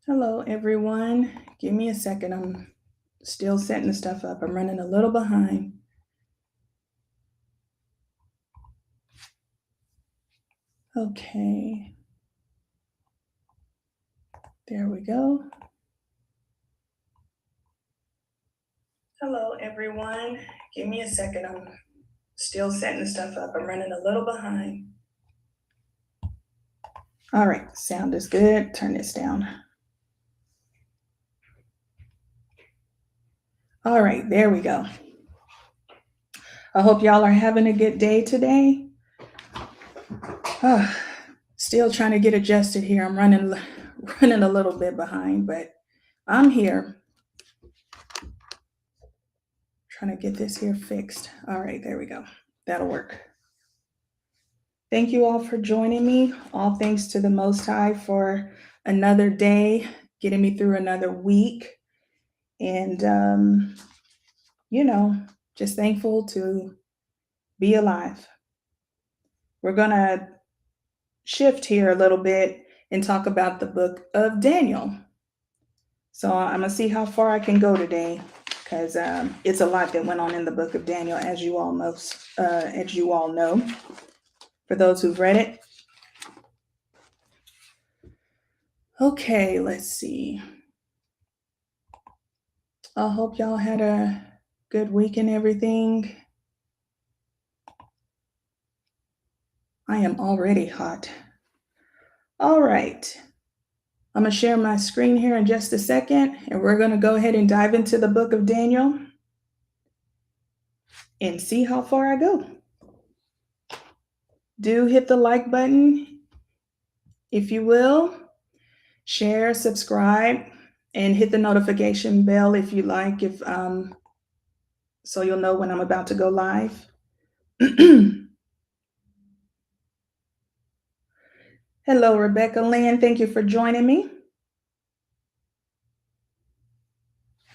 Hello, everyone. Give me a second. I'm still setting the stuff up. I'm running a little behind. Okay, there we go. Hello, everyone. Give me a second. I'm still setting the stuff up. I'm running a little behind. All right, sound is good. Turn this down. All right, there we go. I hope y'all are having a good day today. Ah, still trying to get adjusted here. I'm running a little bit behind, but I'm here. Trying to get this here fixed. All right, there we go. That'll work. Thank you all for joining me. All thanks to the Most High for another day, getting me through another week. And, you know, just thankful to be alive. We're going to shift here a little bit and talk about the book of Daniel. So I'm going to see how far I can go today because it's a lot that went on in the book of Daniel, as you all know, for those who've read it. Okay, let's see. I hope y'all had a good week and everything. I am already hot. All right. I'm going to share my screen here in just a second, and we're going to go ahead and dive into the book of Daniel and see how far I go. Do hit the like button if you will. Share, subscribe, and hit the notification bell if you like, so you'll know when I'm about to go live. Hello, Rebecca Lynn. Thank you for joining me.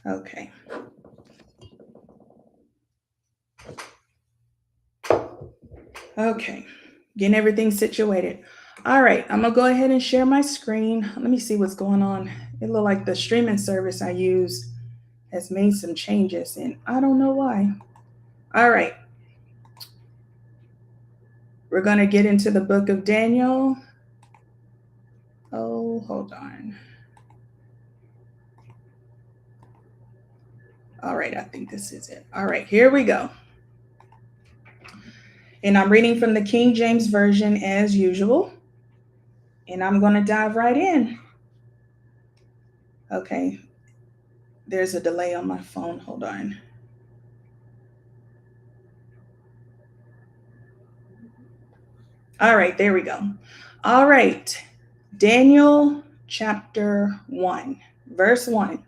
Okay. Okay. Getting everything situated. All right. I'm going to go ahead and share my screen. Let me see what's going on. It looked like the streaming service I use has made some changes, and I don't know why. All right. We're going to get into the book of Daniel. Oh, hold on. All right. I think this is it. All right. Here we go. And I'm reading from the King James Version as usual. And I'm going to dive right in. Okay. There's a delay on my phone. Hold on. All right. There we go. All right. Daniel chapter 1, verse 1.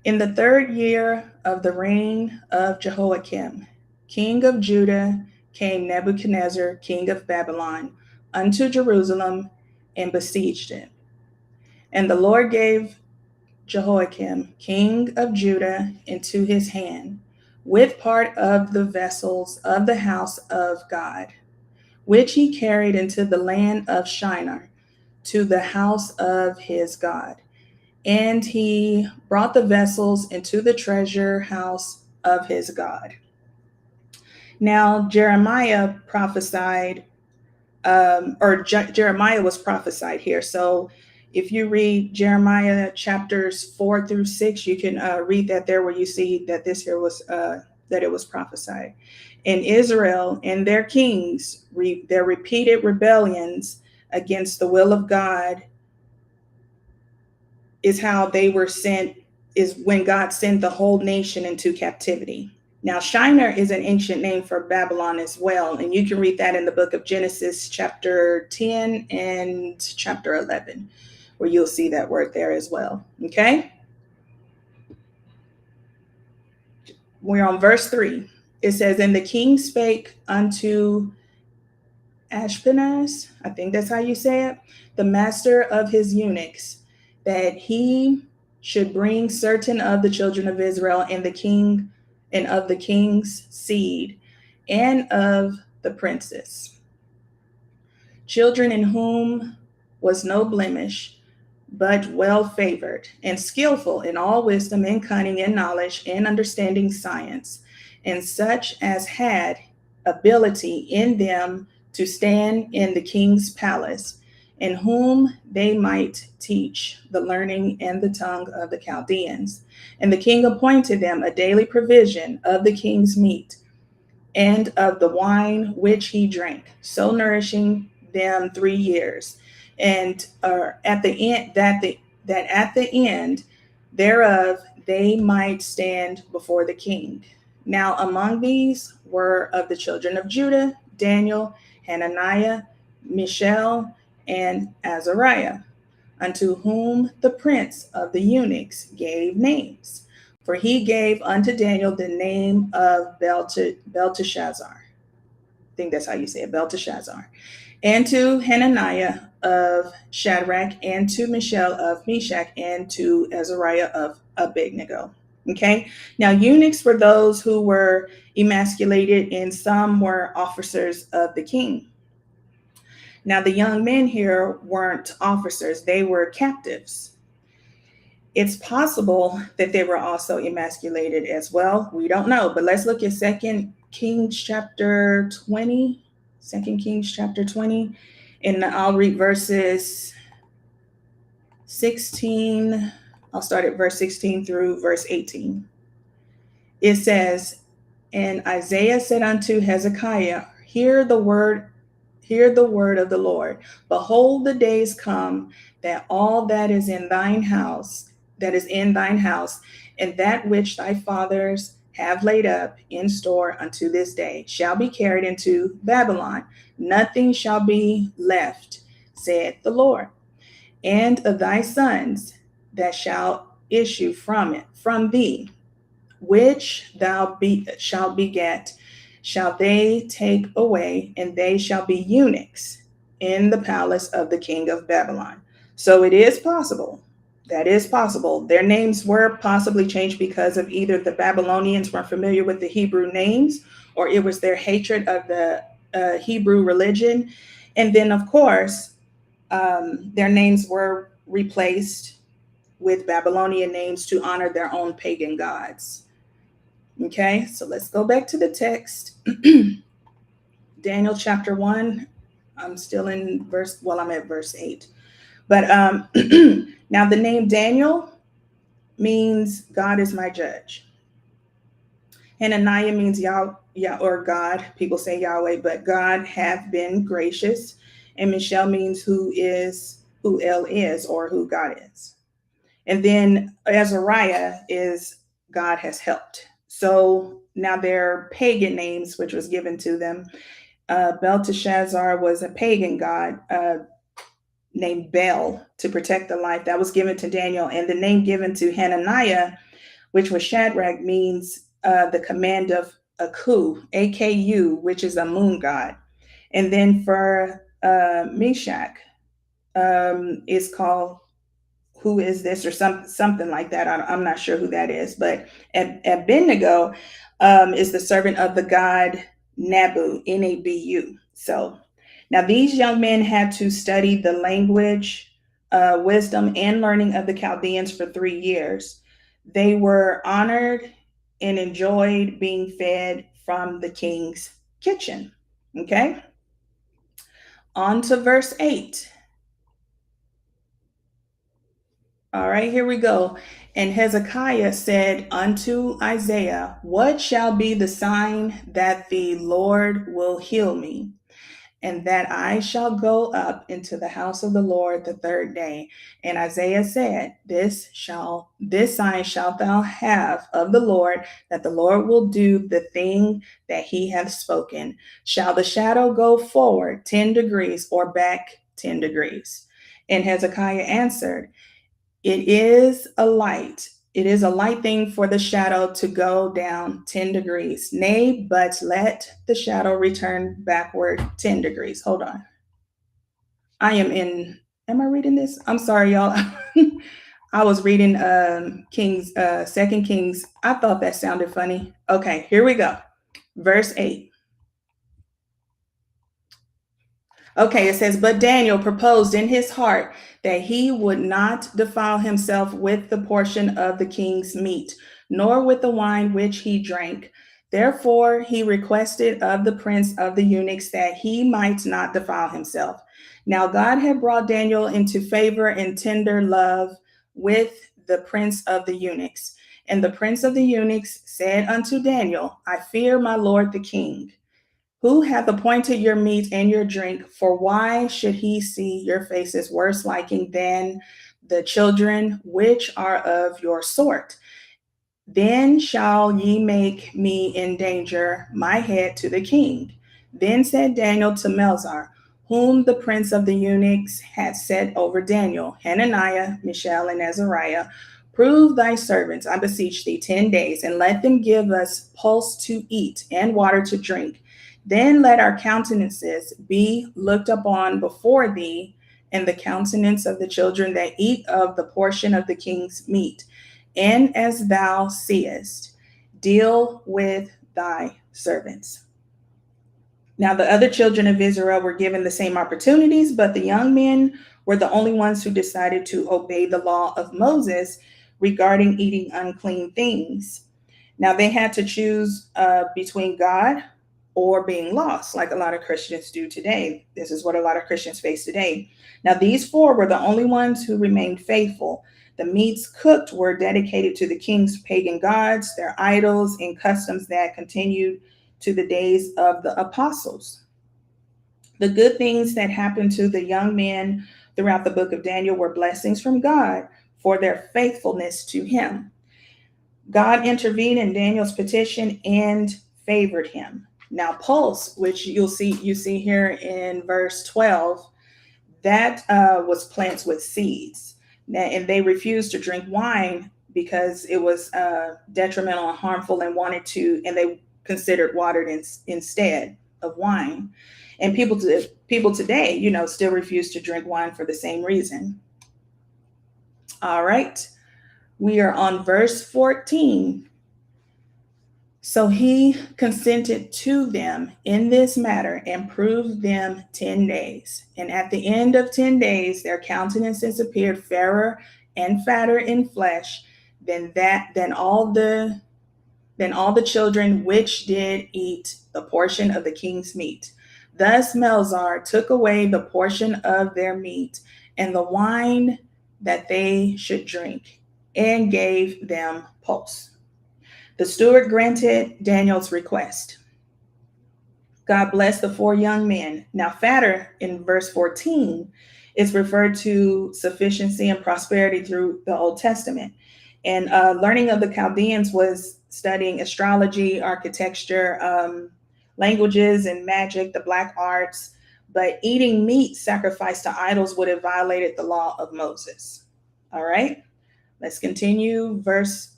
In the third year of the reign of Jehoiakim, king of Judah, came Nebuchadnezzar, king of Babylon, unto Jerusalem and besieged it. And the Lord gave Jehoiakim, king of Judah, into his hand, with part of the vessels of the house of God, which he carried into the land of Shinar, to the house of his God. And he brought the vessels into the treasure house of his God. Now, Jeremiah prophesied, Jeremiah was prophesied here. So if you read Jeremiah chapters 4 through 6, you can read that there where you see that this here was, that it was prophesied. In Israel and their kings, their repeated rebellions against the will of God is how they were sent, is when God sent the whole nation into captivity. Now, Shinar is an ancient name for Babylon as well, and you can read that in the book of Genesis, chapter 10 and chapter 11, where you'll see that word there as well. Okay? We're on verse 3. It says, And the king spake unto Ashpenaz, I think that's how you say it, the master of his eunuchs, that he should bring certain of the children of Israel and the king and of the king's seed and of the princes, children in whom was no blemish, but well favored, and skillful in all wisdom and cunning and knowledge and understanding science, and such as had ability in them to stand in the king's palace, in whom they might teach the learning and the tongue of the Chaldeans. And the king appointed them a daily provision of the king's meat and of the wine which he drank, so nourishing them 3 years. And at the end that at the end thereof they might stand before the king. Now among these were of the children of Judah Daniel, Hananiah, Mishael, and Azariah, unto whom the prince of the eunuchs gave names. For he gave unto Daniel the name of Belteshazzar. I think that's how you say it, Belteshazzar. And to Hananiah of Shadrach, and to Mishael of Meshach, and to Azariah of Abednego. Okay. Now, eunuchs were those who were emasculated, and some were officers of the king. Now, the young men here weren't officers, they were captives. It's possible that they were also emasculated as well. We don't know, but let's look at 2 Kings chapter 20. 2 Kings chapter 20, and I'll read verses 16. I'll start at verse 16 through verse 18. It says, and Isaiah said unto Hezekiah, hear the word of the Lord. Behold, the days come that all that is in thine house, and that which thy fathers have laid up in store unto this day, shall be carried into Babylon. Nothing shall be left, saith the Lord. And of thy sons that shall issue from thee, which thou shalt beget, shall they take away, and they shall be eunuchs in the palace of the king of Babylon. So it is possible. That is possible. Their names were possibly changed because of either the Babylonians weren't familiar with the Hebrew names, or it was their hatred of the Hebrew religion. And then, of course, their names were replaced with Babylonian names to honor their own pagan gods. Okay, so let's go back to the text. Daniel chapter 1. I'm still in I'm at verse 8. But now the name Daniel means God is my judge. Hananiah means Yah or God. People say Yahweh, but God hath been gracious. And Mishael means who El is, or who God is. And then Azariah is God has helped. So now their pagan names, which was given to them. Belteshazzar was a pagan god named Bel to protect the life. That was given to Daniel. And the name given to Hananiah, which was Shadrach, means the command of Aku, A-K-U, which is a moon god. And then for Meshach, is called who is this, or something like that. I'm not sure who that is. But Abednego is the servant of the god Nabu, N-A-B-U. So now these young men had to study the language, wisdom, and learning of the Chaldeans for 3 years. They were honored and enjoyed being fed from the king's kitchen. Okay. On to verse 8. All right, here we go. And Hezekiah said unto Isaiah, what shall be the sign that the Lord will heal me, and that I shall go up into the house of the Lord the 3rd day? And Isaiah said, this sign shalt thou have of the Lord, that the Lord will do the thing that he hath spoken. Shall the shadow go forward 10 degrees or back 10 degrees? And Hezekiah answered, it is a light thing for the shadow to go down 10 degrees. Nay, but let the shadow return backward 10 degrees. Hold on. Am I reading this? I'm sorry, y'all. I was reading 2 Kings. I thought that sounded funny. Okay, here we go. Verse 8. Okay, it says, but Daniel proposed in his heart that he would not defile himself with the portion of the king's meat, nor with the wine which he drank. Therefore, he requested of the prince of the eunuchs that he might not defile himself. Now, God had brought Daniel into favor and tender love with the prince of the eunuchs. And the prince of the eunuchs said unto Daniel, I fear my lord the king, who hath appointed your meat and your drink, for why should he see your faces worse liking than the children which are of your sort? Then shall ye make me endanger my head to the king. Then said Daniel to Melzar, whom the prince of the eunuchs had set over Daniel, Hananiah, Mishael, and Azariah, prove thy servants, I beseech thee, 10 days, and let them give us pulse to eat and water to drink. Then let our countenances be looked upon before thee, and the countenance of the children that eat of the portion of the king's meat. And as thou seest, deal with thy servants. Now, the other children of Israel were given the same opportunities, but the young men were the only ones who decided to obey the law of Moses regarding eating unclean things. Now, they had to choose between God or being lost, like a lot of Christians do today. This is what a lot of Christians face today. Now, these four were the only ones who remained faithful. The meats cooked were dedicated to the king's pagan gods, their idols, and customs that continued to the days of the apostles. The good things that happened to the young men throughout the book of Daniel were blessings from God for their faithfulness to him. God intervened in Daniel's petition and favored him. Now, pulse, which you see here in verse 12, that was plants with seeds, and they refused to drink wine because it was detrimental and harmful, and they considered water instead of wine. And people today, still refuse to drink wine for the same reason. All right, we are on verse 14. So he consented to them in this matter and proved them 10 days. And at the end of 10 days, their countenances appeared fairer and fatter in flesh than all the children which did eat the portion of the king's meat. Thus Melzar took away the portion of their meat and the wine that they should drink, and gave them pulse. The steward granted Daniel's request. God blessed the four young men. Now, fatter in verse 14 is referred to sufficiency and prosperity through the Old Testament. And learning of the Chaldeans was studying astrology, architecture, languages, and magic, the black arts. But eating meat sacrificed to idols would have violated the law of Moses. All right, let's continue. Verse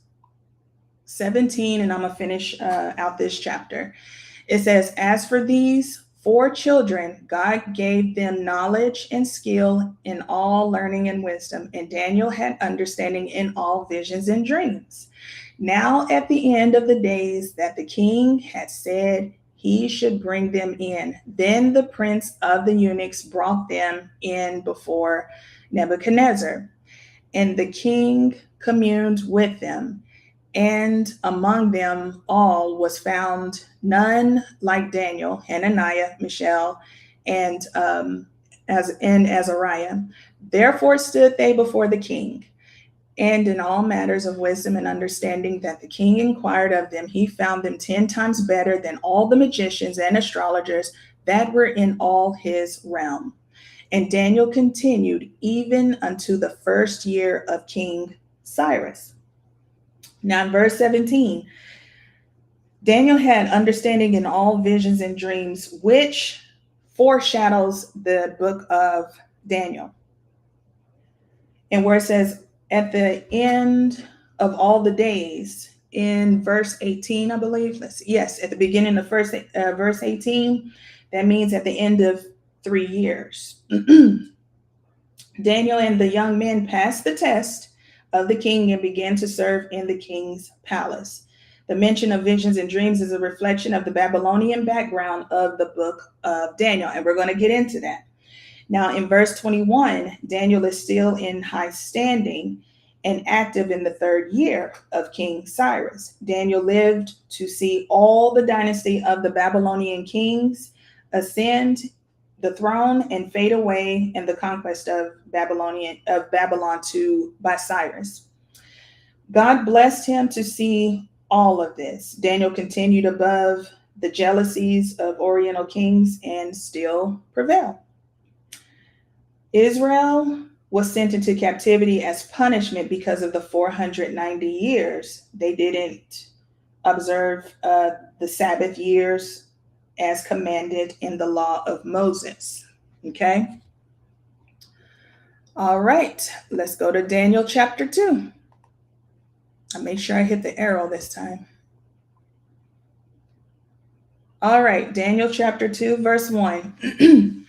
17, and I'm going to finish out this chapter. It says, as for these four children, God gave them knowledge and skill in all learning and wisdom, and Daniel had understanding in all visions and dreams. Now, at the end of the days that the king had said he should bring them in, then the prince of the eunuchs brought them in before Nebuchadnezzar, and the king communed with them. And among them all was found none like Daniel, Hananiah, Mishael, and Azariah. Therefore stood they before the king. And in all matters of wisdom and understanding that the king inquired of them, he found them 10 times better than all the magicians and astrologers that were in all his realm. And Daniel continued even unto the first year of King Cyrus. Now in verse 17, Daniel had understanding in all visions and dreams, which foreshadows the book of Daniel. And where it says, at the end of all the days, in verse 18, I believe. Yes, at the beginning of verse 18, that means at the end of 3 years. Daniel and the young men passed the test of the king and began to serve in the king's palace. The mention of visions and dreams is a reflection of the Babylonian background of the book of Daniel, and we're going to get into that. Now, in verse 21, Daniel is still in high standing and active in the third year of King Cyrus. Daniel lived to see all the dynasty of the Babylonian kings ascend the throne and fade away in the conquest of Babylon by Cyrus. God blessed him to see all of this. Daniel continued above the jealousies of Oriental kings and still prevailed. Israel was sent into captivity as punishment because of the 490 years. They didn't observe the Sabbath years as commanded in the law of Moses. Okay? All right, let's go to Daniel chapter 2. I'll make sure I hit the arrow this time. All right, Daniel chapter 2, verse 1.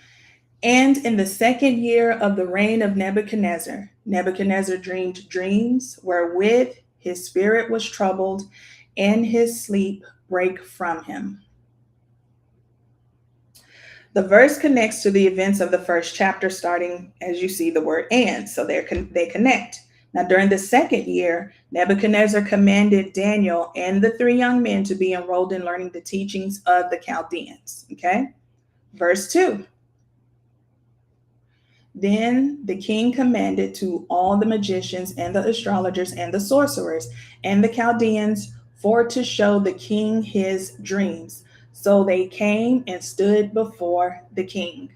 And in the second year of the reign of Nebuchadnezzar, Nebuchadnezzar dreamed dreams wherewith his spirit was troubled, and his sleep brake from him. The verse connects to the events of the first chapter, starting as you see the word and, so they connect. Now, during the second year, Nebuchadnezzar commanded Daniel and the three young men to be enrolled in learning the teachings of the Chaldeans. Okay, verse 2. Then the king commanded to all the magicians and the astrologers and the sorcerers and the Chaldeans for to show the king his dreams. So they came and stood before the king.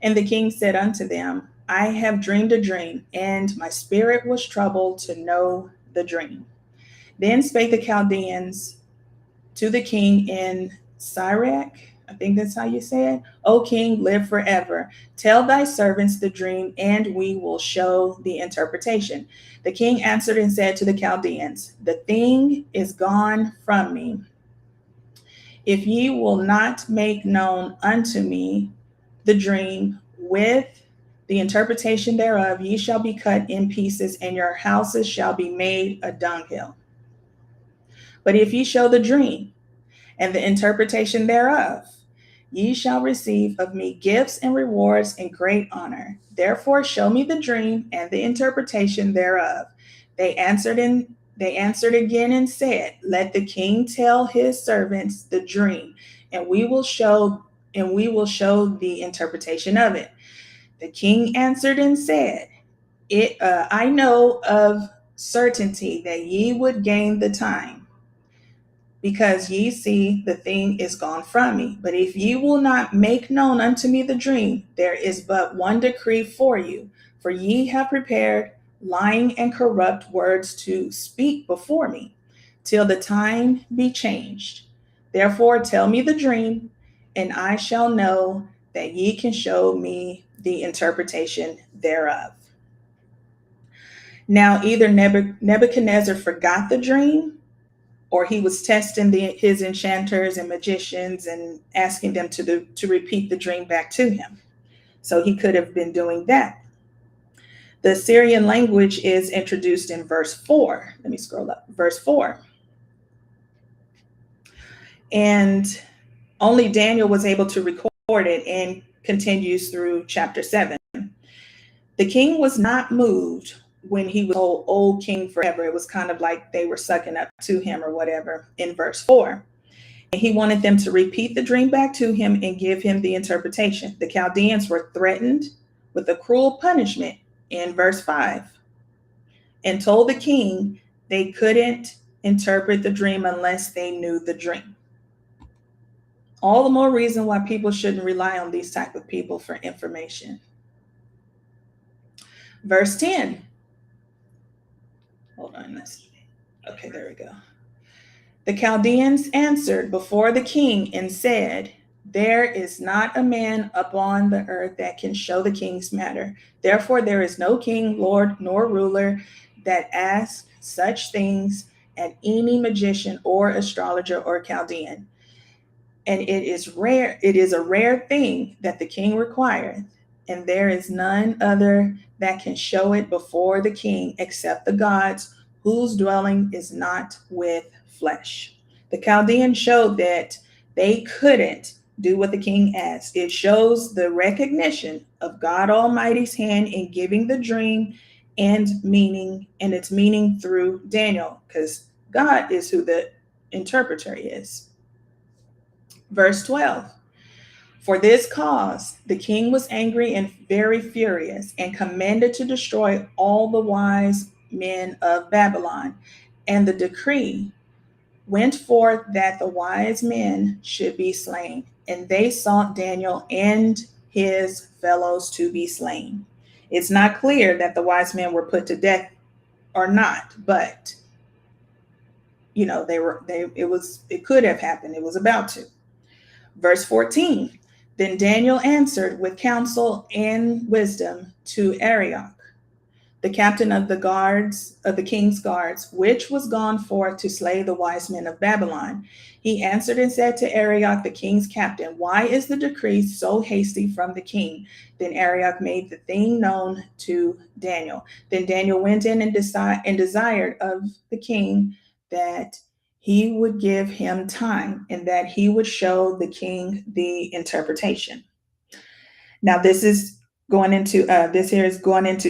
And the king said unto them, I have dreamed a dream, and my spirit was troubled to know the dream. Then spake the Chaldeans to the king in Syriac, I think that's how you say it. O king, live forever. Tell thy servants the dream, and we will show the interpretation. The king answered and said to the Chaldeans, the thing is gone from me. If ye will not make known unto me the dream with the interpretation thereof, ye shall be cut in pieces, and your houses shall be made a dunghill. But if ye show the dream and the interpretation thereof, ye shall receive of me gifts and rewards and great honor. Therefore show me the dream and the interpretation thereof. They answered again and said, let the king tell his servants the dream, and we will show the interpretation of it. The king answered and said, I know of certainty that ye would gain the time, because ye see the thing is gone from me. But if ye will not make known unto me the dream, there is but one decree for you, for ye have prepared lying and corrupt words to speak before me, till the time be changed. Therefore tell me the dream, and I shall know that ye can show me the interpretation thereof. Now either Nebuchadnezzar forgot the dream, or he was testing his enchanters and magicians and asking them to repeat the dream back to him. So he could have been doing that. The Assyrian language is introduced in verse 4. Let me scroll up. Verse 4. And only Daniel was able to record it, and continues through chapter 7. The king was not moved when he was old king forever. It was kind of like they were sucking up to him or whatever in verse 4. And he wanted them to repeat the dream back to him and give him the interpretation. The Chaldeans were threatened with a cruel punishment in verse 5, and told the king they couldn't interpret the dream unless they knew the dream. All the more reason why people shouldn't rely on these type of people for information. Verse 10. Hold on. Okay, there we go. The Chaldeans answered before the king and said, there is not a man upon the earth that can show the king's matter. Therefore, there is no king, lord, nor ruler that asks such things at any magician or astrologer or Chaldean. And it is a rare thing that the king requireth, and there is none other that can show it before the king except the gods, whose dwelling is not with flesh. The Chaldeans showed that they couldn't do what the king asked. It shows the recognition of God Almighty's hand in giving the dream and its meaning through Daniel, because God is who the interpreter is. Verse 12. For this cause the king was angry and very furious, and commanded to destroy all the wise men of Babylon. And the decree went forth that the wise men should be slain. And they sought Daniel and his fellows to be slain. It's not clear that the wise men were put to death or not, but it could have happened. It was about to. Verse 14. Then Daniel answered with counsel and wisdom to Arioch, the captain of the king's guards, which was gone forth to slay the wise men of Babylon. He answered and said to Arioch, the king's captain, why is the decree so hasty from the king? Then Arioch made the thing known to Daniel. Then Daniel went in and desired of the king that he would give him time and that he would show the king the interpretation. Now this is going into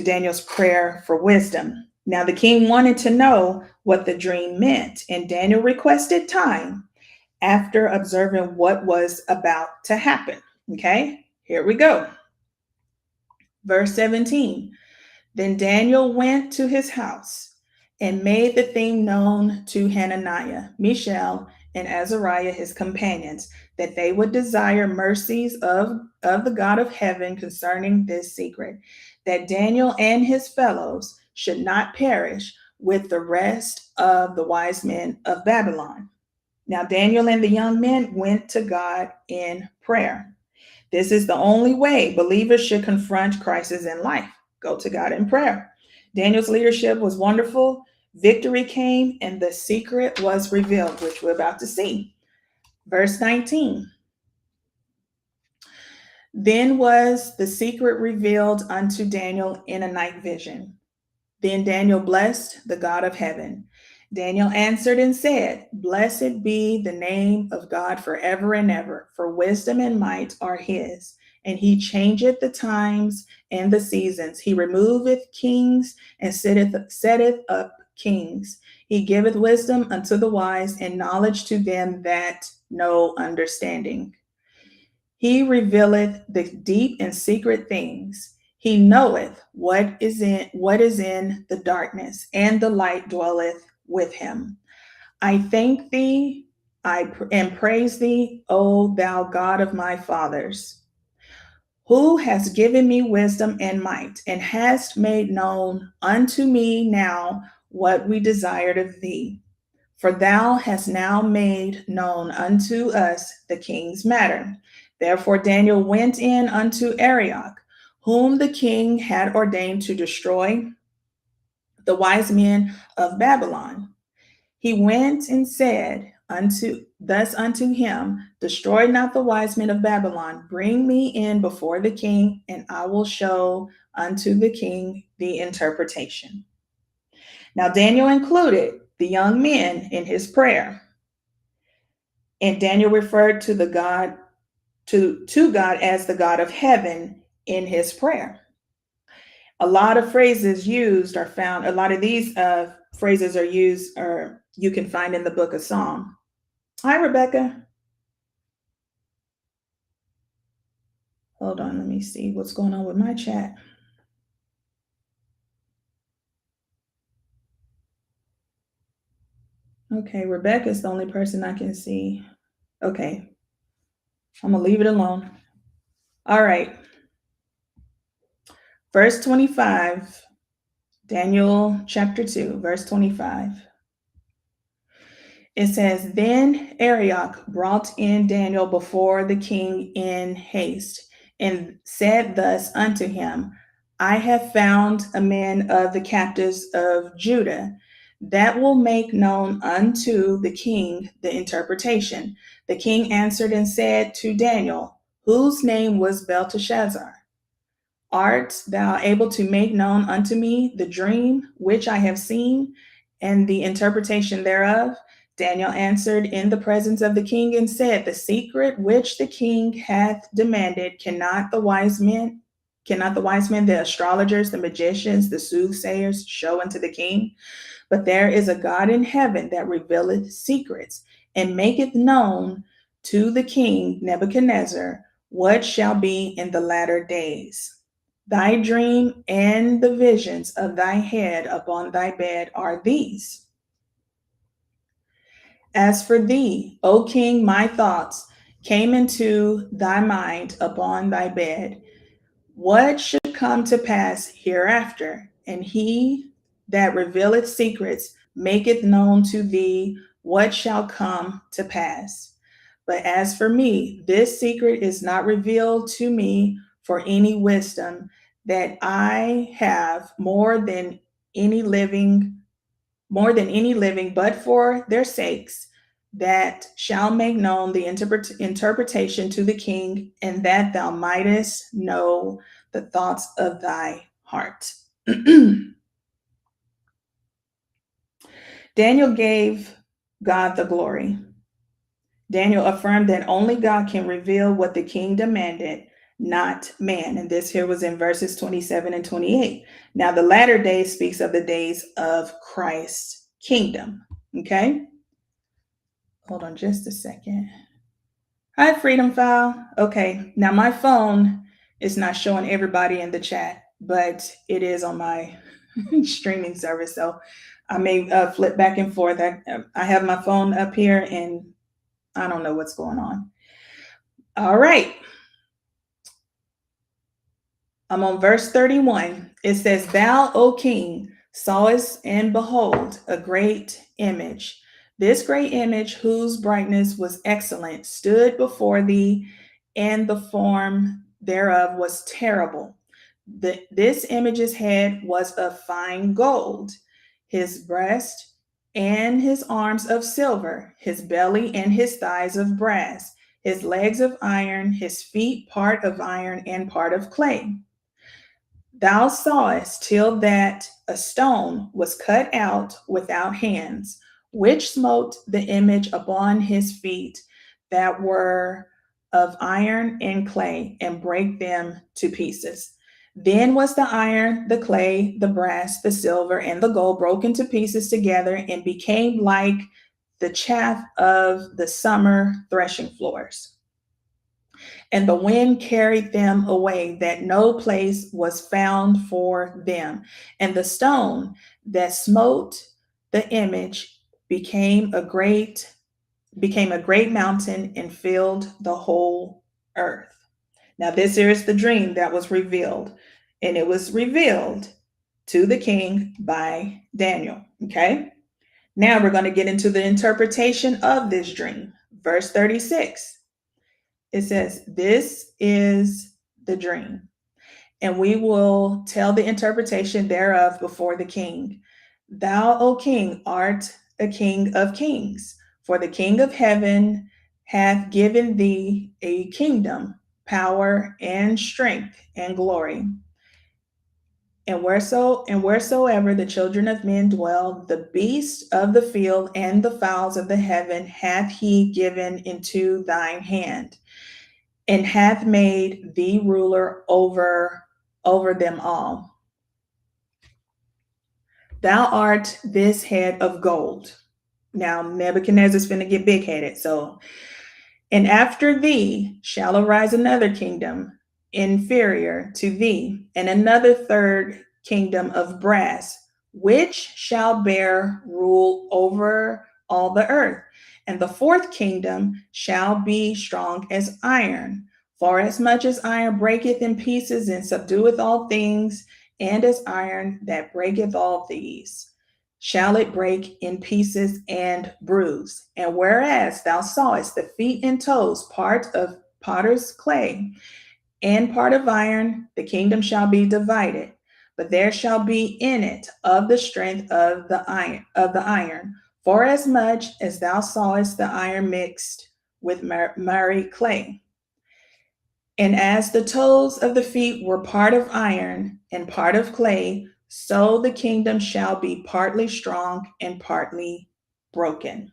Daniel's prayer for wisdom. Now the king wanted to know what the dream meant, and Daniel requested time after observing what was about to happen. Okay, here we go. Verse 17. Then Daniel went to his house and made the thing known to Hananiah, Mishael, and Azariah, his companions, that they would desire mercies of the God of heaven concerning this secret, that Daniel and his fellows should not perish with the rest of the wise men of Babylon. Now Daniel and the young men went to God in prayer. This is the only way believers should confront crisis in life. Go to God in prayer. Daniel's leadership was wonderful. Victory came and the secret was revealed, which we're about to see. Verse 19. Then was the secret revealed unto Daniel in a night vision. Then Daniel blessed the God of heaven. Daniel answered and said, blessed be the name of God forever and ever, for wisdom and might are his. And he changeth the times and the seasons. He removeth kings and setteth up kings. He giveth wisdom unto the wise and knowledge to them that know understanding. He revealeth the deep and secret things. He knoweth what is in the darkness, and the light dwelleth with him. I thank thee, and praise thee, O thou God of my fathers, who hast given me wisdom and might, and hast made known unto me now what we desired of thee. For thou hast now made known unto us the king's matter. Therefore Daniel went in unto Arioch, whom the king had ordained to destroy the wise men of Babylon. He went and said thus unto him, destroy not the wise men of Babylon, bring me in before the king, and I will show unto the king the interpretation. Now Daniel included the young men in his prayer, and Daniel referred to God as the God of heaven in his prayer. A lot of phrases used are found. A lot of these phrases are used, or you can find in the book of Psalm. Hi, Rebecca. Hold on, let me see what's going on with my chat. Okay, Rebecca's the only person I can see. Okay, I'm gonna leave it alone. All right. Verse 25, Daniel chapter 2, verse 25. It says, then Arioch brought in Daniel before the king in haste, and said thus unto him, I have found a man of the captives of Judah that will make known unto the king the interpretation. The king answered and said to Daniel, whose name was Belteshazzar, art thou able to make known unto me the dream which I have seen, and the interpretation thereof? Daniel answered in the presence of the king and said, the secret which the king hath demanded cannot the wise men Cannot the wise men, the astrologers, the magicians, the soothsayers show unto the king? But there is a God in heaven that revealeth secrets, and maketh known to the king Nebuchadnezzar what shall be in the latter days. Thy dream and the visions of thy head upon thy bed are these. As for thee, O king, my thoughts came into thy mind upon thy bed, what should come to pass hereafter? And he that revealeth secrets maketh known to thee what shall come to pass. But as for me, this secret is not revealed to me for any wisdom that I have more than any living, but for their sakes, that shall make known the interpretation to the king, and that thou mightest know the thoughts of thy heart. Daniel gave God the glory. Daniel affirmed that only God can reveal what the king demanded, not man. And this here was in verses 27 and 28. Now, the latter days speaks of the days of Christ's kingdom. Okay. Hold on just a second. Hi, Freedom File. Okay. Now, my phone is not showing everybody in the chat, but it is on my streaming service. So I may flip back and forth. I have my phone up here and I don't know what's going on. All right. I'm on verse 31. It says, Thou, O king, sawest and behold a great image. This great image, whose brightness was excellent, stood before thee, and the form thereof was terrible. This image's head was of fine gold, his breast and his arms of silver, his belly and his thighs of brass, his legs of iron, his feet part of iron and part of clay. Thou sawest till that a stone was cut out without hands, which smote the image upon his feet that were of iron and clay, and brake them to pieces. Then was the iron, the clay, the brass, the silver, and the gold broken to pieces together, and became like the chaff of the summer threshing floors. And the wind carried them away, that no place was found for them. And the stone that smote the image became a great mountain and filled the whole earth. Now, this is the dream that was revealed, and it was revealed to the king by Daniel. Okay. Now we're going to get into the interpretation of this dream. Verse 36. It says, This is the dream, and we will tell the interpretation thereof before the king. Thou, O king, art a king of kings, for the king of heaven hath given thee a kingdom, power, and strength, and glory. And wheresoever the children of men dwell, the beasts of the field and the fowls of the heaven hath he given into thine hand, and hath made thee ruler over them all. Thou art this head of gold. Now Nebuchadnezzar's finna get big headed. And after thee shall arise another kingdom inferior to thee, and another third kingdom of brass, which shall bear rule over all the earth. And the fourth kingdom shall be strong as iron. For as much as iron breaketh in pieces and subdueth all things, and as iron that breaketh all these, shall it break in pieces and bruise. And whereas thou sawest the feet and toes, part of potter's clay and part of iron, the kingdom shall be divided. But there shall be in it of the strength of the iron, for as much as thou sawest the iron mixed with miry clay. And as the toes of the feet were part of iron and part of clay, so the kingdom shall be partly strong and partly broken.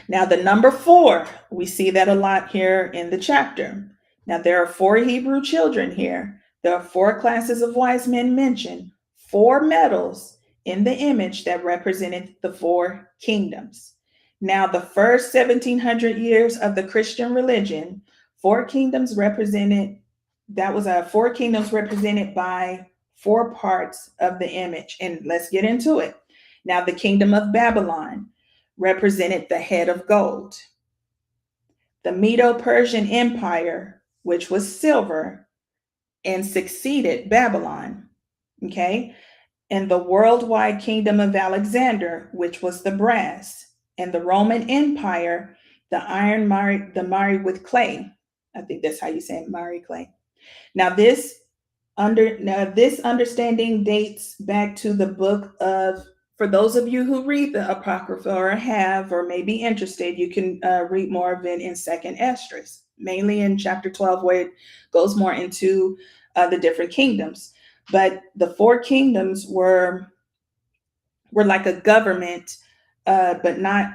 Now, the number 4, we see that a lot here in the chapter. Now, there are four Hebrew children here. There are four classes of wise men mentioned, four metals in the image that represented the four kingdoms. Now, the first 1700 years of the Christian religion, four kingdoms represented, that was four kingdoms represented by four parts of the image. And let's get into it. Now, the kingdom of Babylon represented the head of gold. The Medo-Persian Empire, which was silver and succeeded Babylon, okay? And the worldwide kingdom of Alexander, which was the brass, and the Roman Empire, the iron married with clay. I think that's how you say it, married clay. Now this understanding dates back to the book of, for those of you who read the Apocrypha or have or may be interested, you can read more of it in Second Esdras, mainly in chapter 12, where it goes more into the different kingdoms. But the four kingdoms were like a government, but not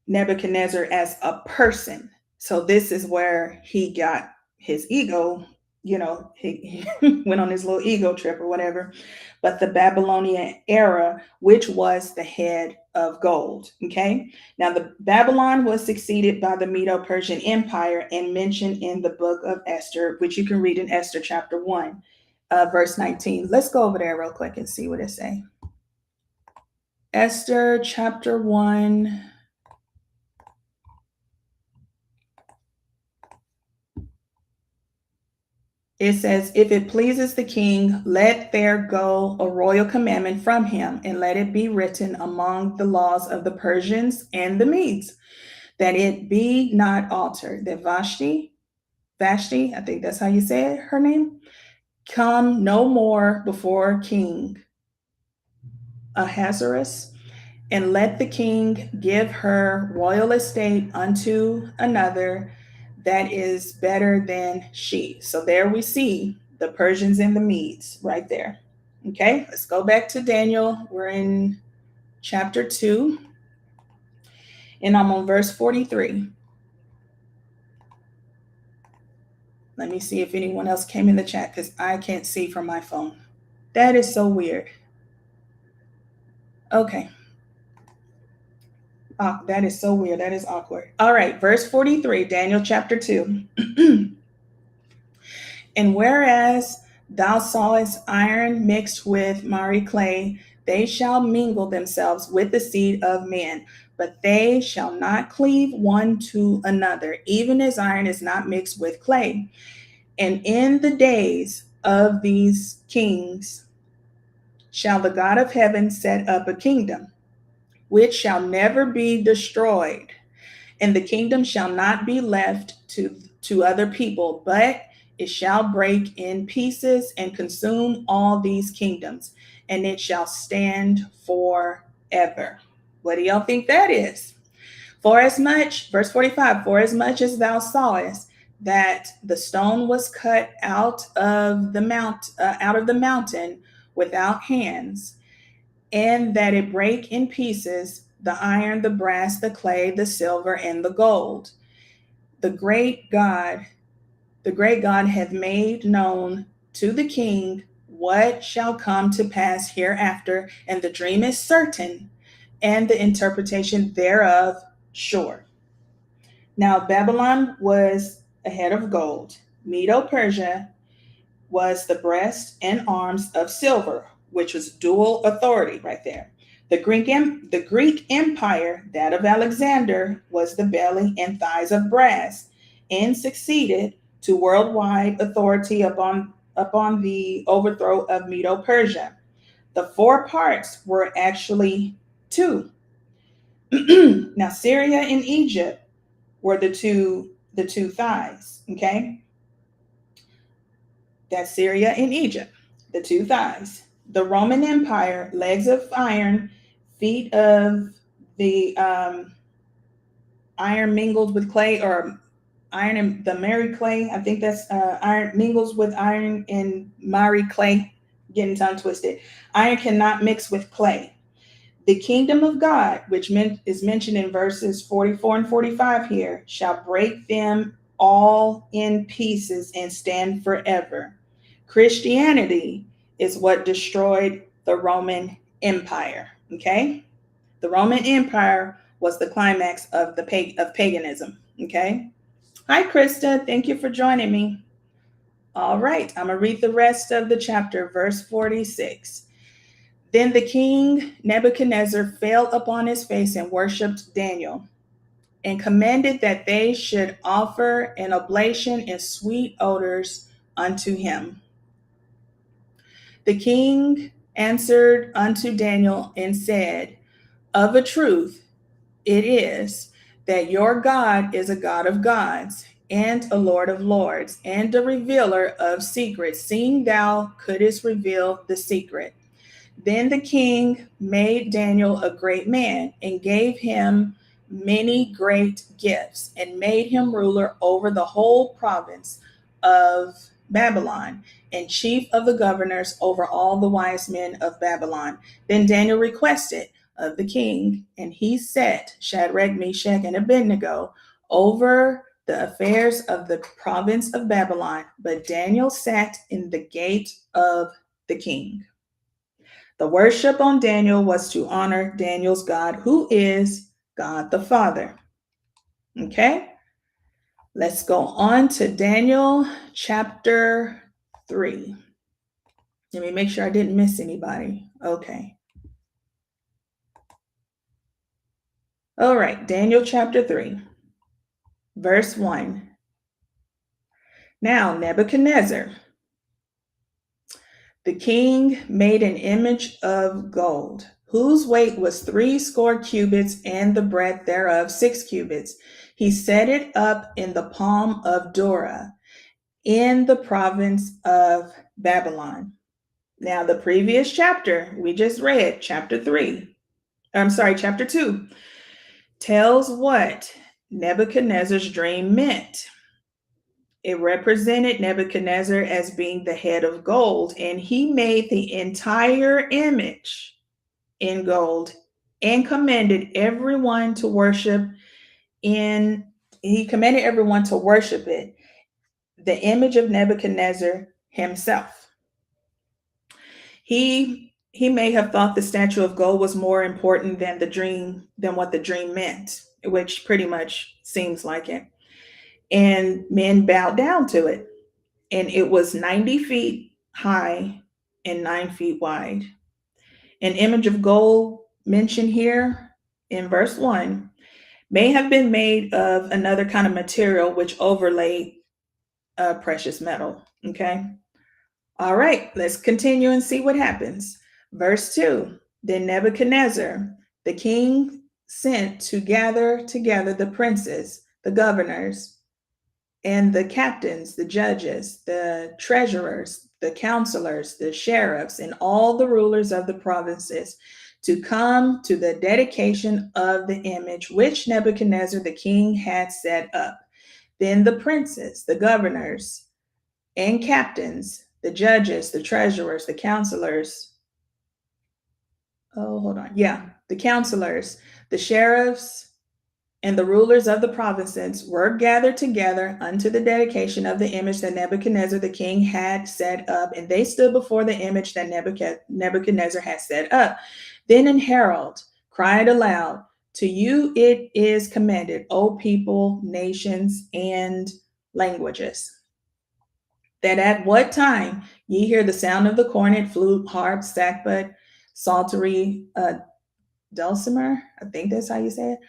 Nebuchadnezzar as a person. So this is where he got his ego, he went on his little ego trip or whatever. But the Babylonian era, which was the head of gold. Okay. Now the Babylon was succeeded by the Medo-Persian Empire and mentioned in the book of Esther, which you can read in Esther chapter 1, verse 19. Let's go over there real quick and see what it says. Esther chapter 1. It says, if it pleases the king, let there go a royal commandment from him, and let it be written among the laws of the Persians and the Medes, that it be not altered, that Vashti, I think that's how you say it, her name, come no more before King Ahasuerus, and let the king give her royal estate unto another that is better than she. So there we see the Persians and the Medes right there. Okay, let's go back to Daniel. We're in chapter 2, and I'm on verse 43. Let me see if anyone else came in the chat, because I can't see from my phone. That is so weird. Okay. Oh, that is so weird. That is awkward. All right, verse 43, Daniel chapter 2. And whereas thou sawest iron mixed with miry clay, they shall mingle themselves with the seed of men, but they shall not cleave one to another, even as iron is not mixed with clay. And in the days of these kings shall the God of heaven set up a kingdom, which shall never be destroyed, and the kingdom shall not be left to other people, but it shall break in pieces and consume all these kingdoms, and it shall stand forever. What do y'all think that is? For as much, verse 45, for as much as thou sawest that the stone was cut out of the mountain without hands, and that it break in pieces the iron, the brass, the clay, the silver, and the gold. The great God hath made known to the king what shall come to pass hereafter, and the dream is certain, and the interpretation thereof sure. Now Babylon was a head of gold. Medo-Persia was the breast and arms of silver, which was dual authority right there. The Greek Empire, that of Alexander, was the belly and thighs of brass, and succeeded to worldwide authority upon the overthrow of Medo-Persia. The four parts were actually two. Now, Syria and Egypt were the two thighs, okay? That's Syria and Egypt, the two thighs. The Roman Empire, legs of iron, feet of the iron mingled with clay, or iron and the miry clay. I think that's iron mingles with iron and miry clay. Getting tongue twisted. Iron cannot mix with clay. The kingdom of God, which is mentioned in verses 44 and 45 here, shall break them all in pieces and stand forever. Christianity is what destroyed the Roman Empire. Okay? The Roman Empire was the climax of of paganism. Okay? Hi, Krista. Thank you for joining me. All right, I'm going to read the rest of the chapter, verse 46. Then the king Nebuchadnezzar fell upon his face and worshiped Daniel, and commanded that they should offer an oblation and sweet odors unto him. The king answered unto Daniel and said, Of a truth, it is that your God is a God of gods and a Lord of lords and a revealer of secrets, seeing thou couldst reveal the secret. Then the king made Daniel a great man and gave him many great gifts and made him ruler over the whole province of Babylon and chief of the governors over all the wise men of Babylon. Then Daniel requested of the king, and he set Shadrach, Meshach, and Abednego over the affairs of the province of Babylon. But Daniel sat in the gate of the king. The worship on Daniel was to honor Daniel's God, who is God the Father. Okay, let's go on to Daniel chapter 3. Let me make sure I didn't miss anybody. Okay. All right, Daniel chapter 3, verse 1. Now Nebuchadnezzar, the king, made an image of gold, whose weight was 60 cubits, and the breadth thereof 6 cubits. He set it up in the palm of Dura, in the province of Babylon. Now, the previous chapter we just read, chapter 2, tells what Nebuchadnezzar's dream meant. It represented Nebuchadnezzar as being the head of gold, and he made the entire image in gold and commanded everyone to worship it. The image of Nebuchadnezzar himself. He may have thought the statue of gold was more important than what the dream meant, which pretty much seems like it. And men bowed down to it. And it was 90 feet high and 9 feet wide. An image of gold mentioned here in verse 1 may have been made of another kind of material which overlaid a precious metal. Okay. All right, let's continue and see what happens. Verse 2. Then Nebuchadnezzar, the king, sent to gather together the princes, the governors, and the captains, the judges, the treasurers, the counselors, the sheriffs, and all the rulers of the provinces to come to the dedication of the image which Nebuchadnezzar the king had set up. Then the princes, the governors, and captains, the judges, the treasurers, the counselors, the counselors, the sheriffs, and the rulers of the provinces were gathered together unto the dedication of the image that Nebuchadnezzar the king had set up, and they stood before the image that Nebuchadnezzar had set up. Then an herald cried aloud, To you it is commanded, O people, nations, and languages, that at what time ye hear the sound of the cornet, flute, harp, sackbut, psaltery, dulcimer, I think that's how you say it,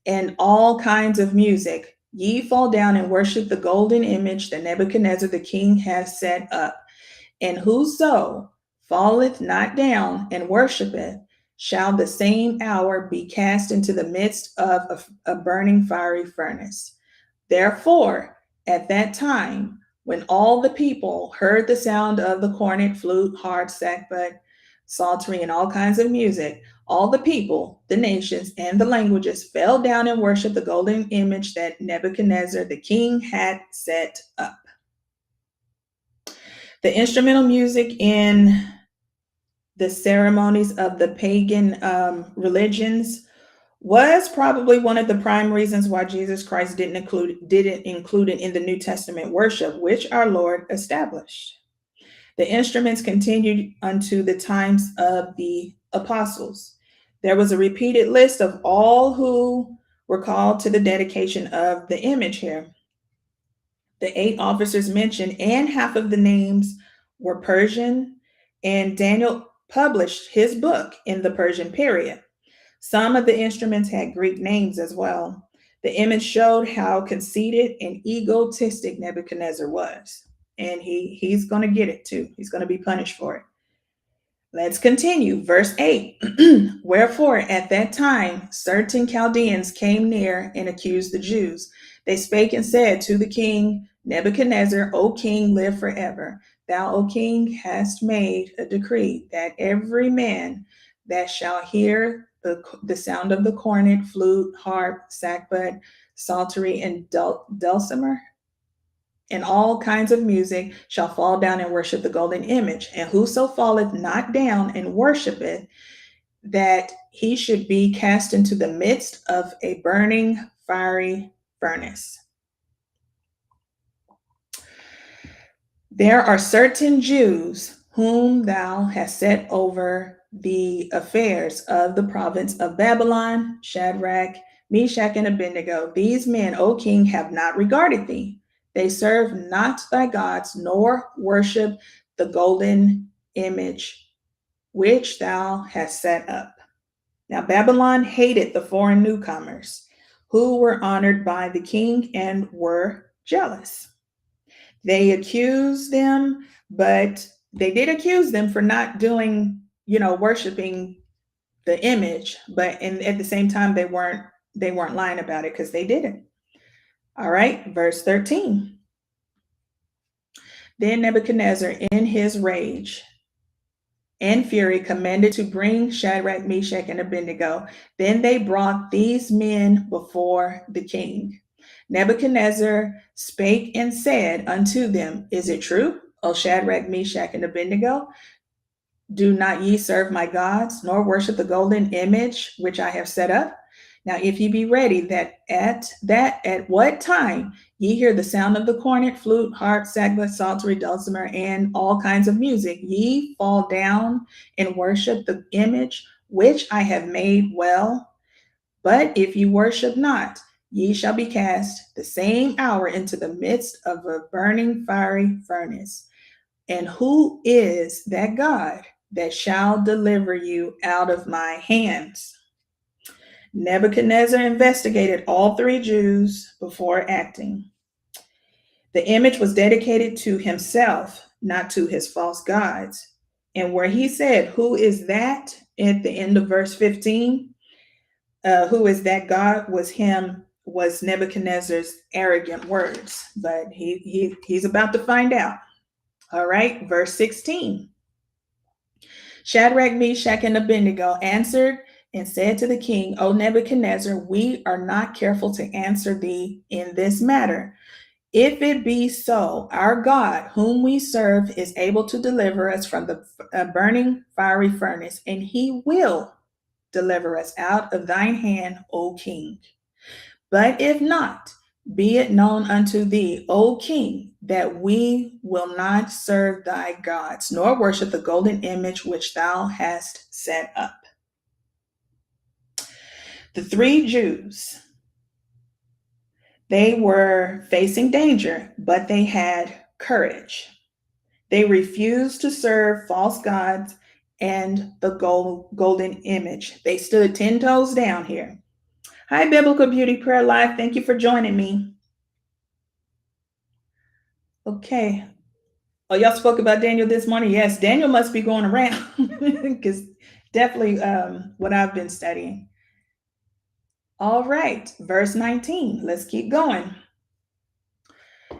and all kinds of music, ye fall down and worship the golden image that Nebuchadnezzar the king has set up. And whoso falleth not down and worshipeth shall the same hour be cast into the midst of a burning fiery furnace. Therefore, at that time, when all the people heard the sound of the cornet, flute, harp, sackbut, psaltery, and all kinds of music, all the people, the nations, and the languages fell down and worshiped the golden image that Nebuchadnezzar the king had set up. The instrumental music in the ceremonies of the pagan religions was probably one of the prime reasons why Jesus Christ didn't include it in the New Testament worship, which our Lord established. The instruments continued unto the times of the apostles. There was a repeated list of all who were called to the dedication of the image here. The 8 officers mentioned and half of the names were Persian, and Daniel published his book in the Persian period. Some of the instruments had Greek names as well. The image showed how conceited and egotistic Nebuchadnezzar was. And he's going to get it too. He's going to be punished for it. Let's continue. Verse 8. Wherefore, at that time, certain Chaldeans came near and accused the Jews. They spake and said to the king Nebuchadnezzar, O king, live forever. Thou, O king, hast made a decree that every man that shall hear the sound of the cornet, flute, harp, sackbut, psaltery, and dulcimer, and all kinds of music, shall fall down and worship the golden image. And whoso falleth not down and worshipeth, that he should be cast into the midst of a burning fiery furnace. There are certain Jews whom thou hast set over the affairs of the province of Babylon, Shadrach, Meshach, and Abednego. These men, O king, have not regarded thee. They serve not thy gods, nor worship the golden image which thou hast set up. Now Babylon hated the foreign newcomers who were honored by the king and were jealous. They accused them, but they did accuse them for not doing, worshiping the image, but at the same time they weren't lying about it because they didn't. All right, verse 13. Then Nebuchadnezzar, in his rage and fury, commanded to bring Shadrach, Meshach, and Abednego. Then they brought these men before the king. Nebuchadnezzar spake and said unto them, Is it true, O Shadrach, Meshach, and Abednego? Do not ye serve my gods, nor worship the golden image which I have set up? Now, if ye be ready, that at what time ye hear the sound of the cornet, flute, harp, sackbut, psaltery, dulcimer, and all kinds of music, ye fall down and worship the image which I have made well. But if ye worship not, ye shall be cast the same hour into the midst of a burning fiery furnace. And who is that God that shall deliver you out of my hands? Nebuchadnezzar investigated all 3 Jews before acting. The image was dedicated to himself, not to his false gods. And where he said, Who is that? At the end of verse 15, who is that God was Nebuchadnezzar's arrogant words. But he's about to find out. All right, verse 16. Shadrach, Meshach, and Abednego answered and said to the king, O Nebuchadnezzar, we are not careful to answer thee in this matter. If it be so, our God, whom we serve, is able to deliver us from the burning fiery furnace, and he will deliver us out of thine hand, O king. But if not, be it known unto thee, O king, that we will not serve thy gods, nor worship the golden image which thou hast set up. The 3 Jews, they were facing danger, but they had courage. They refused to serve false gods and the golden image. They stood 10 toes down here. Hi, Biblical Beauty Prayer Live. Thank you for joining me. Okay. Oh, y'all spoke about Daniel this morning? Yes, Daniel must be going around because definitely what I've been studying. All right, verse 19. Let's keep going.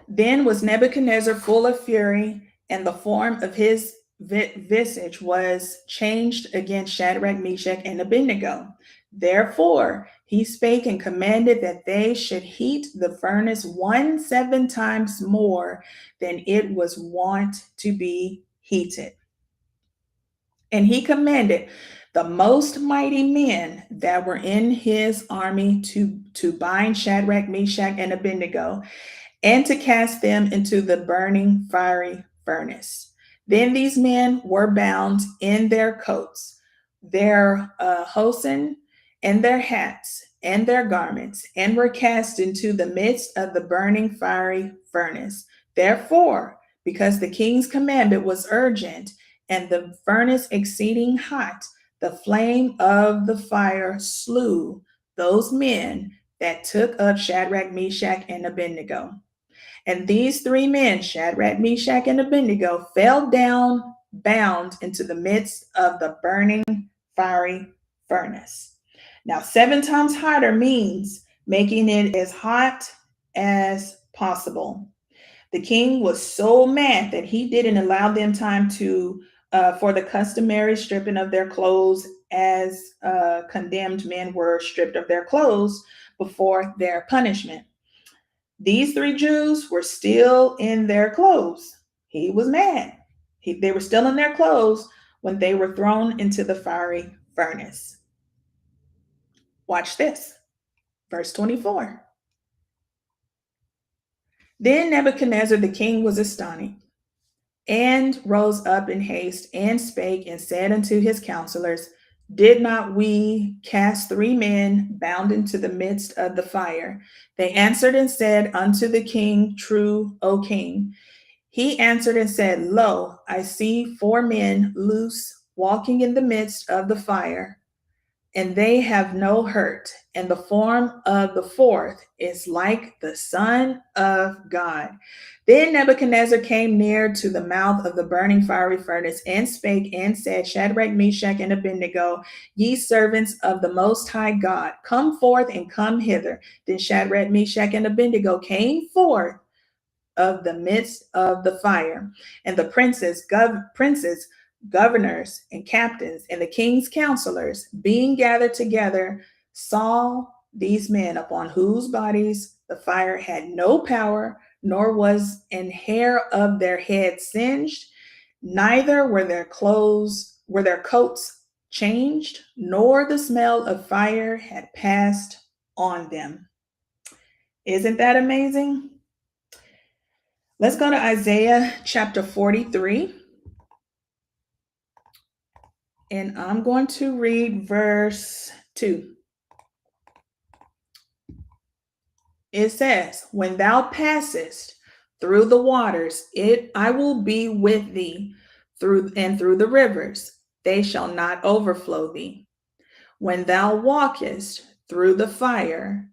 Then was Nebuchadnezzar full of fury, and the form of his visage was changed against Shadrach, Meshach, and Abednego. Therefore he spake and commanded that they should heat the furnace 17 times more than it was wont to be heated. And he commanded the most mighty men that were in his army to bind Shadrach, Meshach, and Abednego, and to cast them into the burning fiery furnace. Then these men were bound in their coats, their hosen, and their hats, and their garments, and were cast into the midst of the burning fiery furnace. Therefore, because the king's commandment was urgent, and the furnace exceeding hot, the flame of the fire slew those men that took up Shadrach, Meshach, and Abednego. And these three men, Shadrach, Meshach, and Abednego, fell down bound into the midst of the burning fiery furnace. Now, 7 times hotter means making it as hot as possible. The king was so mad that he didn't allow them time to for the customary stripping of their clothes, as condemned men were stripped of their clothes before their punishment. These three Jews were still in their clothes. He was mad. They were still in their clothes when they were thrown into the fiery furnace. Watch this. Verse 24. Then Nebuchadnezzar the king was astonished, and rose up in haste, and spake, and said unto his counselors, Did not we cast 3 men bound into the midst of the fire? They answered and said unto the king, True, O king. He answered and said, Lo, I see 4 men loose, walking in the midst of the fire, and they have no hurt, and the form of the 4th is like the Son of God. Then Nebuchadnezzar came near to the mouth of the burning fiery furnace, and spake and said, Shadrach, Meshach, and Abednego, ye servants of the Most High God, come forth and come hither. Then Shadrach, Meshach, and Abednego came forth of the midst of the fire, and the princes, governors, and captains, and the king's counselors, being gathered together, saw these men upon whose bodies the fire had no power, nor was an hair of their head singed, neither were their coats changed, nor the smell of fire had passed on them. Isn't that amazing? Let's go to Isaiah chapter 43. And I'm going to read verse 2. It says, When thou passest through the waters, I will be with thee, through the rivers, they shall not overflow thee. When thou walkest through the fire,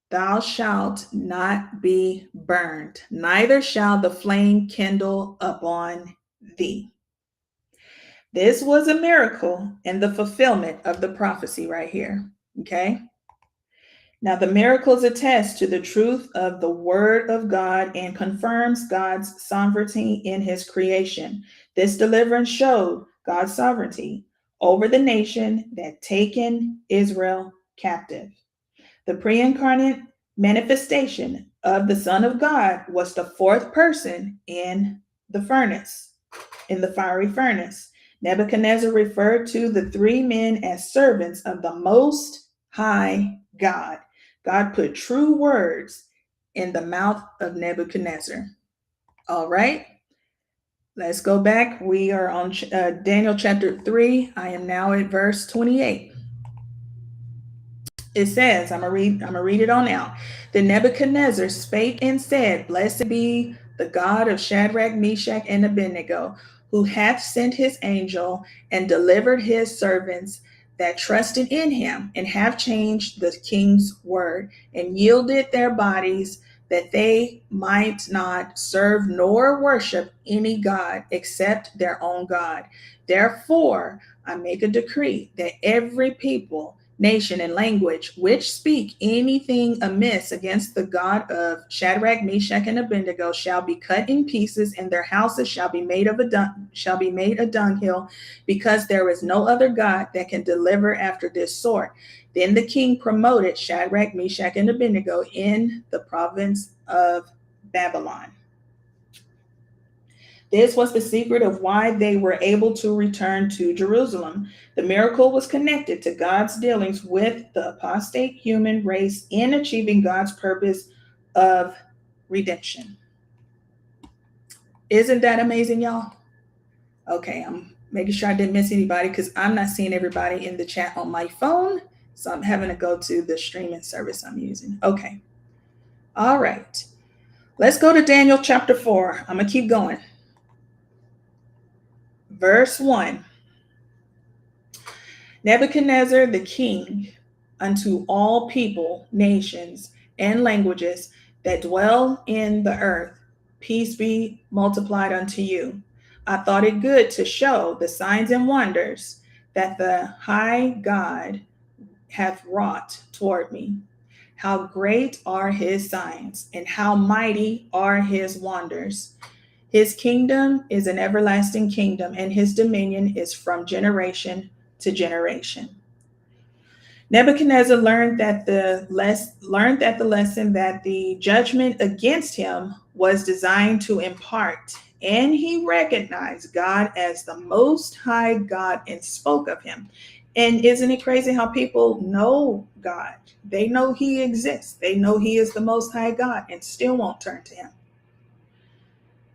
thou shalt not be burned, neither shall the flame kindle upon thee. This was a miracle and the fulfillment of the prophecy right here. Okay. Now, the miracles attest to the truth of the word of God and confirms God's sovereignty in his creation. This deliverance showed God's sovereignty over the nation that taken Israel captive. The pre-incarnate manifestation of the Son of God was the 4th person in the furnace, in the fiery furnace. Nebuchadnezzar referred to the 3 men as servants of the Most High God. God put true words in the mouth of Nebuchadnezzar. All right, let's go back. We are on Daniel chapter 3. I am now at verse 28. It says, I'm gonna read it on out. Then Nebuchadnezzar spake and said, Blessed be the God of Shadrach, Meshach, and Abednego, who hath sent his angel and delivered his servants that trusted in him, and have changed the king's word, and yielded their bodies, that they might not serve nor worship any God except their own God. Therefore, I make a decree that every people, nation, and language which speak anything amiss against the God of Shadrach, Meshach, and Abednego shall be cut in pieces, and their houses shall be made a dunghill, because there is no other God that can deliver after this sort. Then the king promoted Shadrach, Meshach, and Abednego in the province of Babylon. This was the secret of why they were able to return to Jerusalem. The miracle was connected to God's dealings with the apostate human race in achieving God's purpose of redemption. Isn't that amazing, y'all? Okay, I'm making sure I didn't miss anybody because I'm not seeing everybody in the chat on my phone. So I'm having to go to the streaming service I'm using. Okay. All right. Let's go to Daniel chapter 4. I'm going to keep going. Verse 1. Nebuchadnezzar the king, unto all people, nations, and languages that dwell in the earth, peace be multiplied unto you. I thought it good to show the signs and wonders that the high God hath wrought toward me. How great are his signs, and how mighty are his wonders. His kingdom is an everlasting kingdom, and his dominion is from generation to generation. Nebuchadnezzar learned the lesson that the judgment against him was designed to impart, and he recognized God as the Most High God and spoke of him. And isn't it crazy how people know God? They know he exists. They know he is the Most High God and still won't turn to him.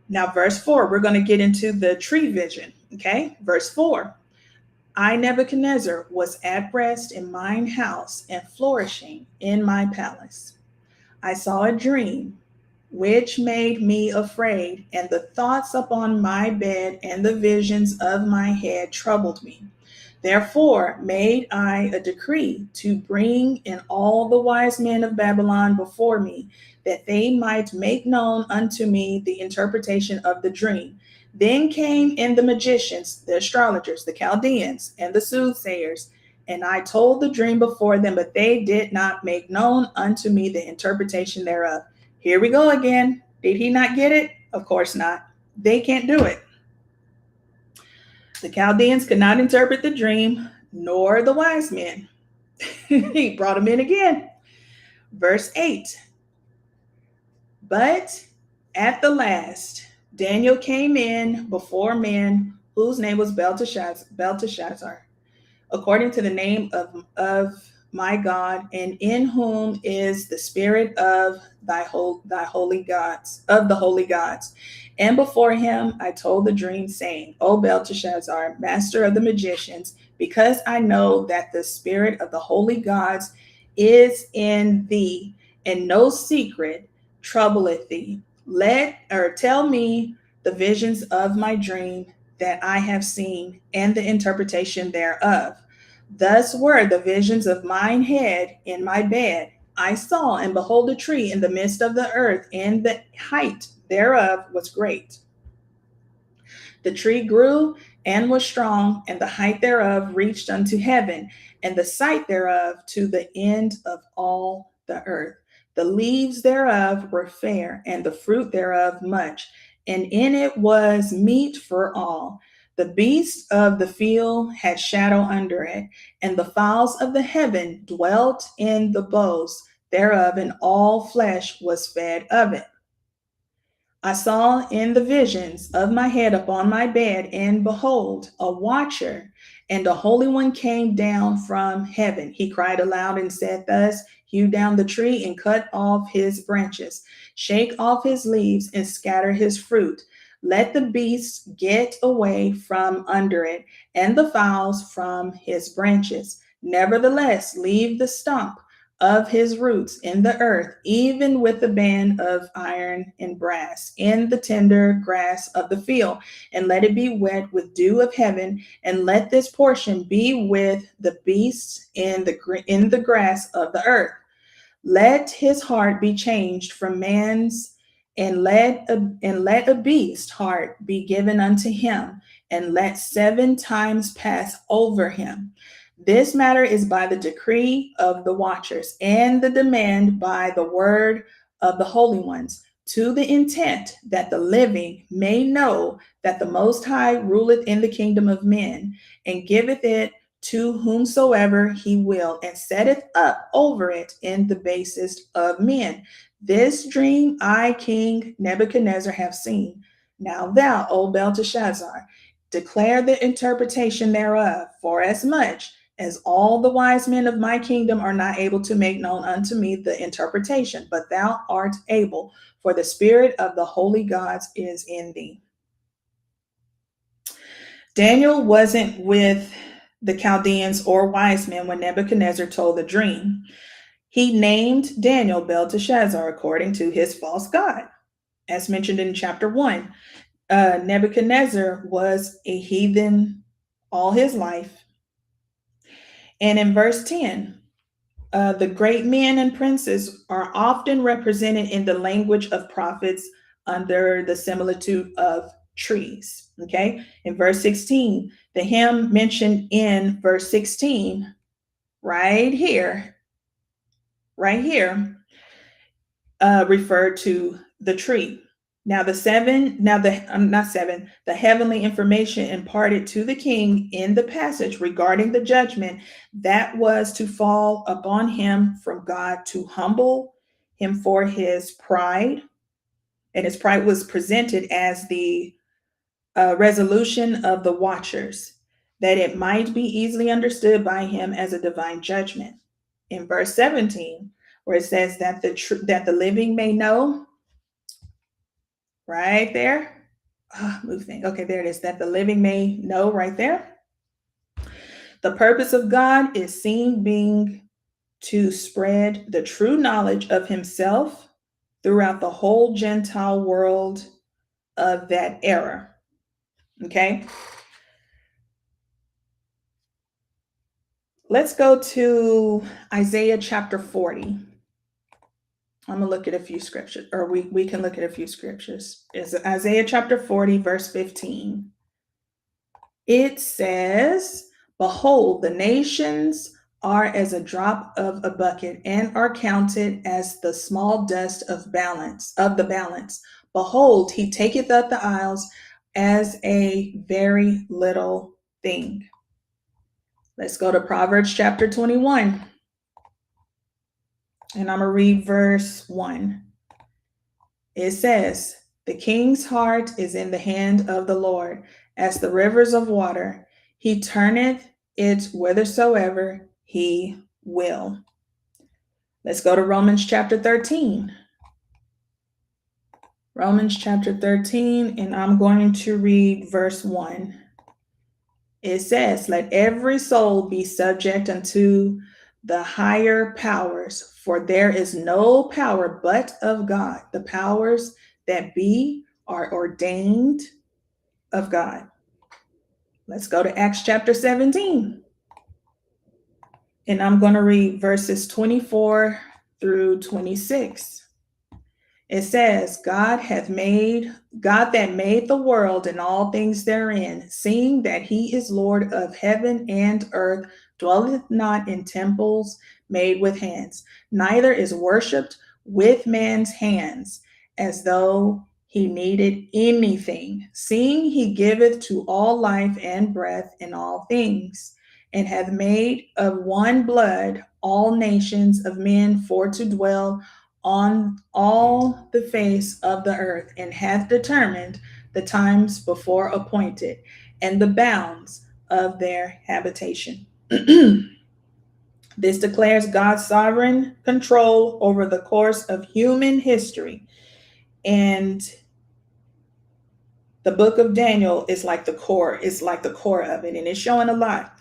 Now, verse 4, we're going to get into the tree vision. Okay, verse 4. I, Nebuchadnezzar, was at rest in mine house and flourishing in my palace. I saw a dream which made me afraid, and the thoughts upon my bed and the visions of my head troubled me. Therefore made I a decree to bring in all the wise men of Babylon before me, that they might make known unto me the interpretation of the dream. Then came in the magicians, the astrologers, the Chaldeans, and the soothsayers, and I told the dream before them, but they did not make known unto me the interpretation thereof. Here we go again. Did he not get it? Of course not. They can't do it. The Chaldeans could not interpret the dream, nor the wise men. He brought them in again. Verse 8. But at the last, Daniel came in before men whose name was Belteshazzar, according to the name of my God, and in whom is the spirit of thy holy gods, of the holy gods. And before him I told the dream, saying, O Belteshazzar, master of the magicians, because I know that the spirit of the holy gods is in thee, and no secret troubleth thee. Tell me the visions of my dream that I have seen, and the interpretation thereof. Thus were the visions of mine head in my bed. I saw, and behold, a tree in the midst of the earth, and the height thereof was great. The tree grew and was strong, and the height thereof reached unto heaven, and the sight thereof to the end of all the earth. The leaves thereof were fair, and the fruit thereof much, and in it was meat for all. The beasts of the field had shadow under it, and the fowls of the heaven dwelt in the boughs thereof, and all flesh was fed of it. I saw in the visions of my head upon my bed, and behold, a watcher, and a holy one came down from heaven. He cried aloud and said thus, hew down the tree and cut off his branches, shake off his leaves and scatter his fruit. Let the beasts get away from under it, and the fowls from his branches. Nevertheless, leave the stump of his roots in the earth, even with the band of iron and brass, in the tender grass of the field, and let it be wet with dew of heaven, and let this portion be with the beasts in the grass of the earth. Let his heart be changed from man's, and let a beast heart be given unto him, and let 7 times pass over him. This matter is by the decree of the watchers, and the demand by the word of the holy ones, to the intent that the living may know that the Most High ruleth in the kingdom of men, and giveth it to whomsoever he will, and setteth up over it in the basest of men. This dream I, King Nebuchadnezzar, have seen. Now thou, O Belteshazzar, declare the interpretation thereof, for as much as all the wise men of my kingdom are not able to make known unto me the interpretation, but thou art able, for the spirit of the holy gods is in thee. Daniel wasn't with the Chaldeans or wise men when Nebuchadnezzar told the dream. He named Daniel Belteshazzar according to his false god. As mentioned in chapter 1, Nebuchadnezzar was a heathen all his life. And in verse 10, the great men and princes are often represented in the language of prophets under the similitude of trees. Okay. In verse 16, the hymn mentioned in verse 16, right here, referred to the tree. Now the heavenly information imparted to the king in the passage regarding the judgment that was to fall upon him from God to humble him for his pride. And his pride was presented as the resolution of the watchers, that it might be easily understood by him as a divine judgment. In verse 17, where it says that the living may know, right there. Moving. Okay, there it is. That the living may know, right there. The purpose of God is seen being to spread the true knowledge of himself throughout the whole Gentile world of that era. Okay. Let's go to Isaiah chapter 40. I'm going to look at a few scriptures, or we can look at a few scriptures. It's Isaiah chapter 40, verse 15. It says, behold, the nations are as a drop of a bucket and are counted as the small dust of the balance. Behold, he taketh up the isles as a very little thing. Let's go to Proverbs chapter 21. And I'm going to read verse 1. It says, the king's heart is in the hand of the Lord, as the rivers of water. He turneth it whithersoever he will. Let's go to Romans chapter 13. Romans chapter 13, and I'm going to read verse 1. It says, let every soul be subject unto the higher powers, for there is no power but of God. The powers that be are ordained of God. Let's go to Acts chapter 17. And I'm going to read verses 24 through 26. It says, God that made the world and all things therein, seeing that he is Lord of heaven and earth, dwelleth not in temples made with hands, neither is worshipped with man's hands, as though he needed anything, seeing he giveth to all life and breath in all things, and hath made of one blood all nations of men for to dwell on all the face of the earth, and hath determined the times before appointed, and the bounds of their habitation. This declares God's sovereign control over the course of human history. And the book of Daniel is like the core, of it. And it's showing a lot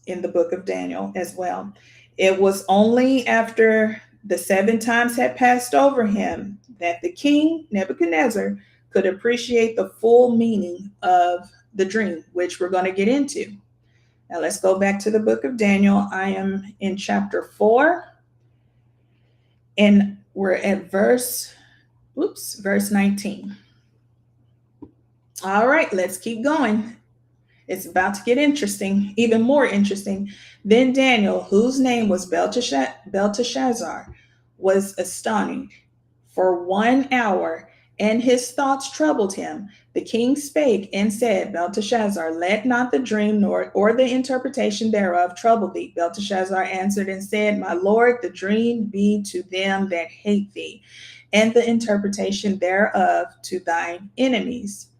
in the book of Daniel as well. It was only after the 7 times had passed over him that the king, Nebuchadnezzar, could appreciate the full meaning of the dream, which we're going to get into. Now let's go back to the book of Daniel. I am in chapter 4, and we're at verse 19. All right, let's keep going. It's about to get interesting, even more interesting. Then Daniel, whose name was Belteshazzar, was astonished for 1 hour, and his thoughts troubled him. The king spake and said, Belteshazzar, let not the dream or the interpretation thereof trouble thee. Belteshazzar answered and said, my lord, the dream be to them that hate thee, and the interpretation thereof to thine enemies.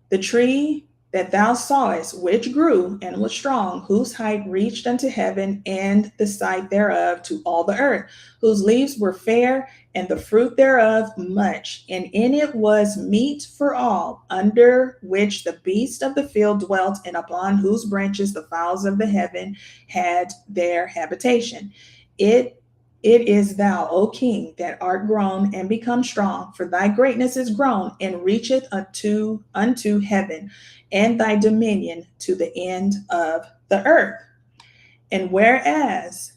The tree that thou sawest, which grew and was strong, whose height reached unto heaven, and the sight thereof to all the earth, whose leaves were fair, and the fruit thereof much, and in it was meat for all, under which the beasts of the field dwelt, and upon whose branches the fowls of the heaven had their habitation. It is thou, O King, that art grown and become strong, for thy greatness is grown and reacheth unto heaven, and thy dominion to the end of the earth. And whereas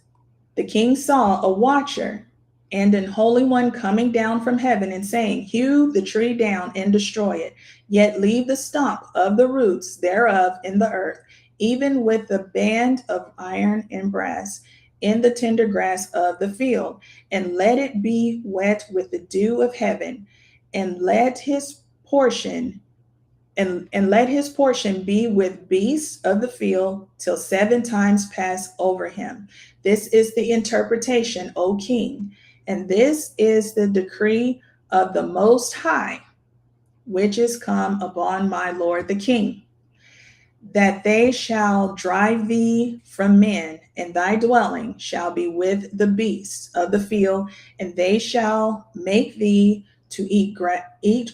the king saw a watcher and an holy one coming down from heaven, and saying, hew the tree down and destroy it, yet leave the stump of the roots thereof in the earth, even with the band of iron and brass, in the tender grass of the field, and let it be wet with the dew of heaven, and let his portion let his portion be with beasts of the field till 7 times pass over him. This is the interpretation, O King, and this is the decree of the Most High, which is come upon my Lord the King, that they shall drive thee from men, and thy dwelling shall be with the beasts of the field, and they shall make thee to eat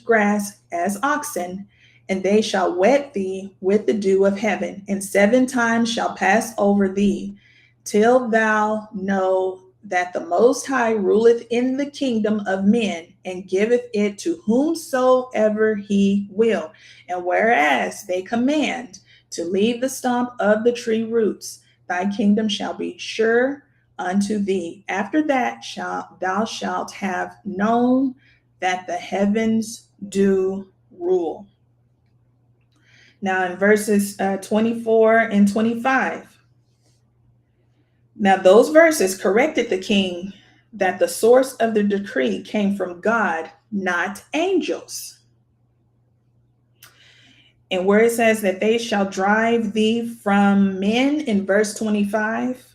grass as oxen, and they shall wet thee with the dew of heaven, and 7 times shall pass over thee, till thou know that the Most High ruleth in the kingdom of men, and giveth it to whomsoever he will. And whereas they command to leave the stump of the tree roots, thy kingdom shall be sure unto thee. After that thou shalt have known that the heavens do rule. Now in verses 24 and 25. Now those verses corrected the king that the source of the decree came from God, not angels. And where it says that they shall drive thee from men in verse 25,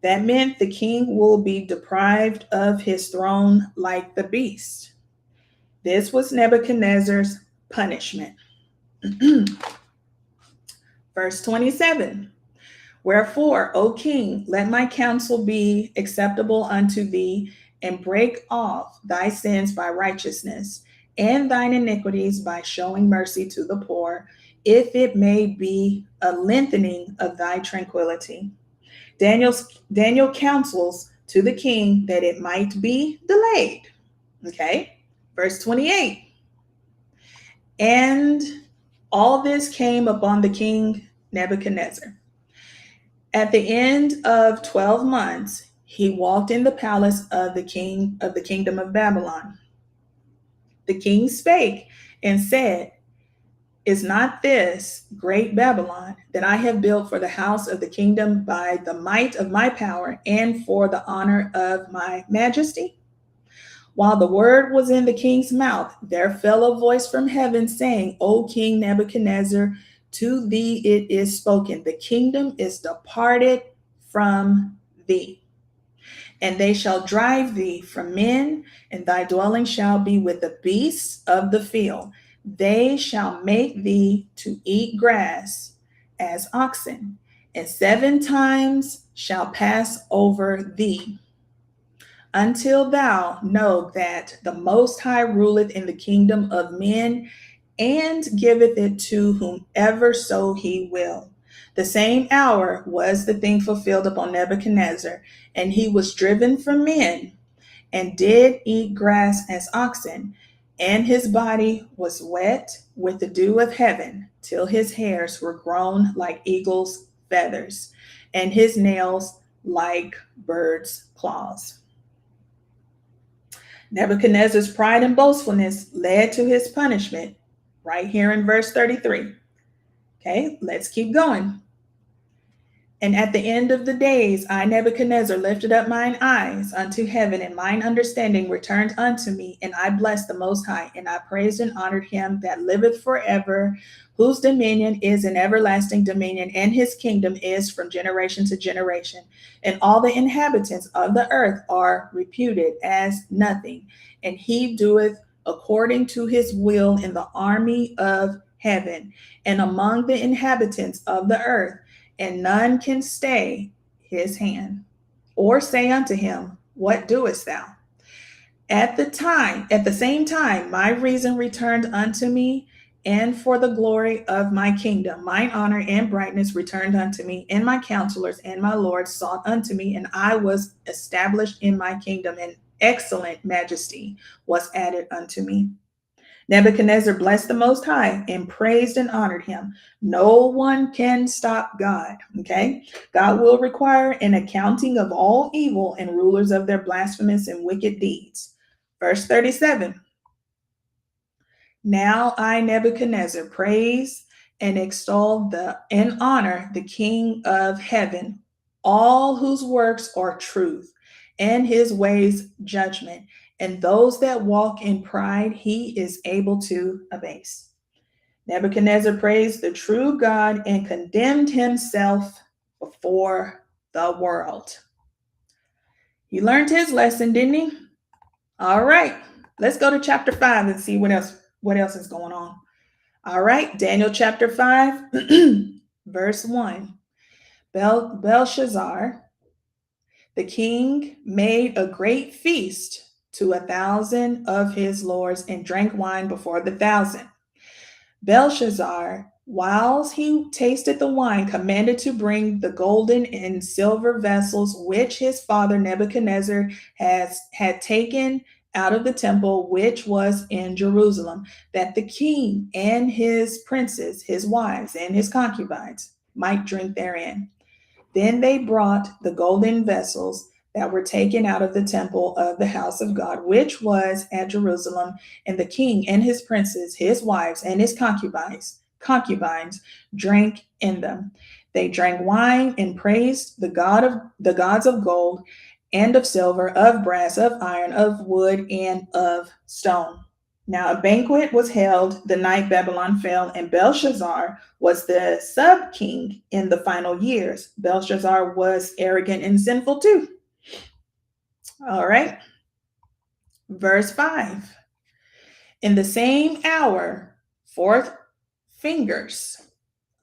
that meant the king will be deprived of his throne like the beast. This was Nebuchadnezzar's punishment. Verse 27, wherefore, O king, let my counsel be acceptable unto thee, and break off thy sins by righteousness, and thine iniquities by showing mercy to the poor, if it may be a lengthening of thy tranquility. Daniel counsels to the king that it might be delayed. Okay, verse 28. And all this came upon the king Nebuchadnezzar. At the end of 12 months, he walked in the palace of the king of the kingdom of Babylon. The king spake and said, is not this great Babylon that I have built for the house of the kingdom by the might of my power and for the honor of my majesty? While the word was in the king's mouth, there fell a voice from heaven saying, O King Nebuchadnezzar, to thee it is spoken, the kingdom is departed from thee. And they shall drive thee from men, and thy dwelling shall be with the beasts of the field. They shall make thee to eat grass as oxen, and 7 times shall pass over thee, until thou know that the Most High ruleth in the kingdom of men, and giveth it to whomever so he will. The same hour was the thing fulfilled upon Nebuchadnezzar, and he was driven from men, and did eat grass as oxen, and his body was wet with the dew of heaven, till his hairs were grown like eagle's feathers, and his nails like birds' claws. Nebuchadnezzar's pride and boastfulness led to his punishment, right here in verse 33. Okay, let's keep going. And at the end of the days, I, Nebuchadnezzar, lifted up mine eyes unto heaven, and mine understanding returned unto me, and I blessed the Most High, and I praised and honored him that liveth forever, whose dominion is an everlasting dominion, and his kingdom is from generation to generation. And all the inhabitants of the earth are reputed as nothing, and he doeth according to his will in the army of heaven and among the inhabitants of the earth, and none can stay his hand, or say unto him, What doest thou? At the same time, my reason returned unto me, and for the glory of my kingdom, mine honor and brightness returned unto me, and my counselors and my lords sought unto me, and I was established in my kingdom, and excellent majesty was added unto me. Nebuchadnezzar blessed the Most High and praised and honored him. No one can stop God. Okay. God will require an accounting of all evil and rulers of their blasphemous and wicked deeds. Verse 37. Now I, Nebuchadnezzar, praise and extol and honor the King of heaven, all whose works are truth, and his ways judgment, and those that walk in pride he is able to abase. Nebuchadnezzar praised the true God and condemned himself before the world. He learned his lesson, didn't he? All right, let's go to chapter 5 and see what else is going on. All right, Daniel chapter 5, verse 1. Belshazzar, the king, made a great feast to 1,000 of his lords and drank wine before the 1,000. Belshazzar, whilst he tasted the wine, commanded to bring the golden and silver vessels which his father Nebuchadnezzar had taken out of the temple which was in Jerusalem, that the king and his princes, his wives, and his concubines might drink therein. Then they brought the golden vessels that were taken out of the temple of the house of God, which was at Jerusalem, and the king and his princes, his wives, and his concubines drank in them. They drank wine and praised the gods of gold and of silver, of brass, of iron, of wood, and of stone. Now a banquet was held the night Babylon fell, and Belshazzar was the sub-king in the final years. Belshazzar was arrogant and sinful too. All right. Verse 5. In the same hour, 4 fingers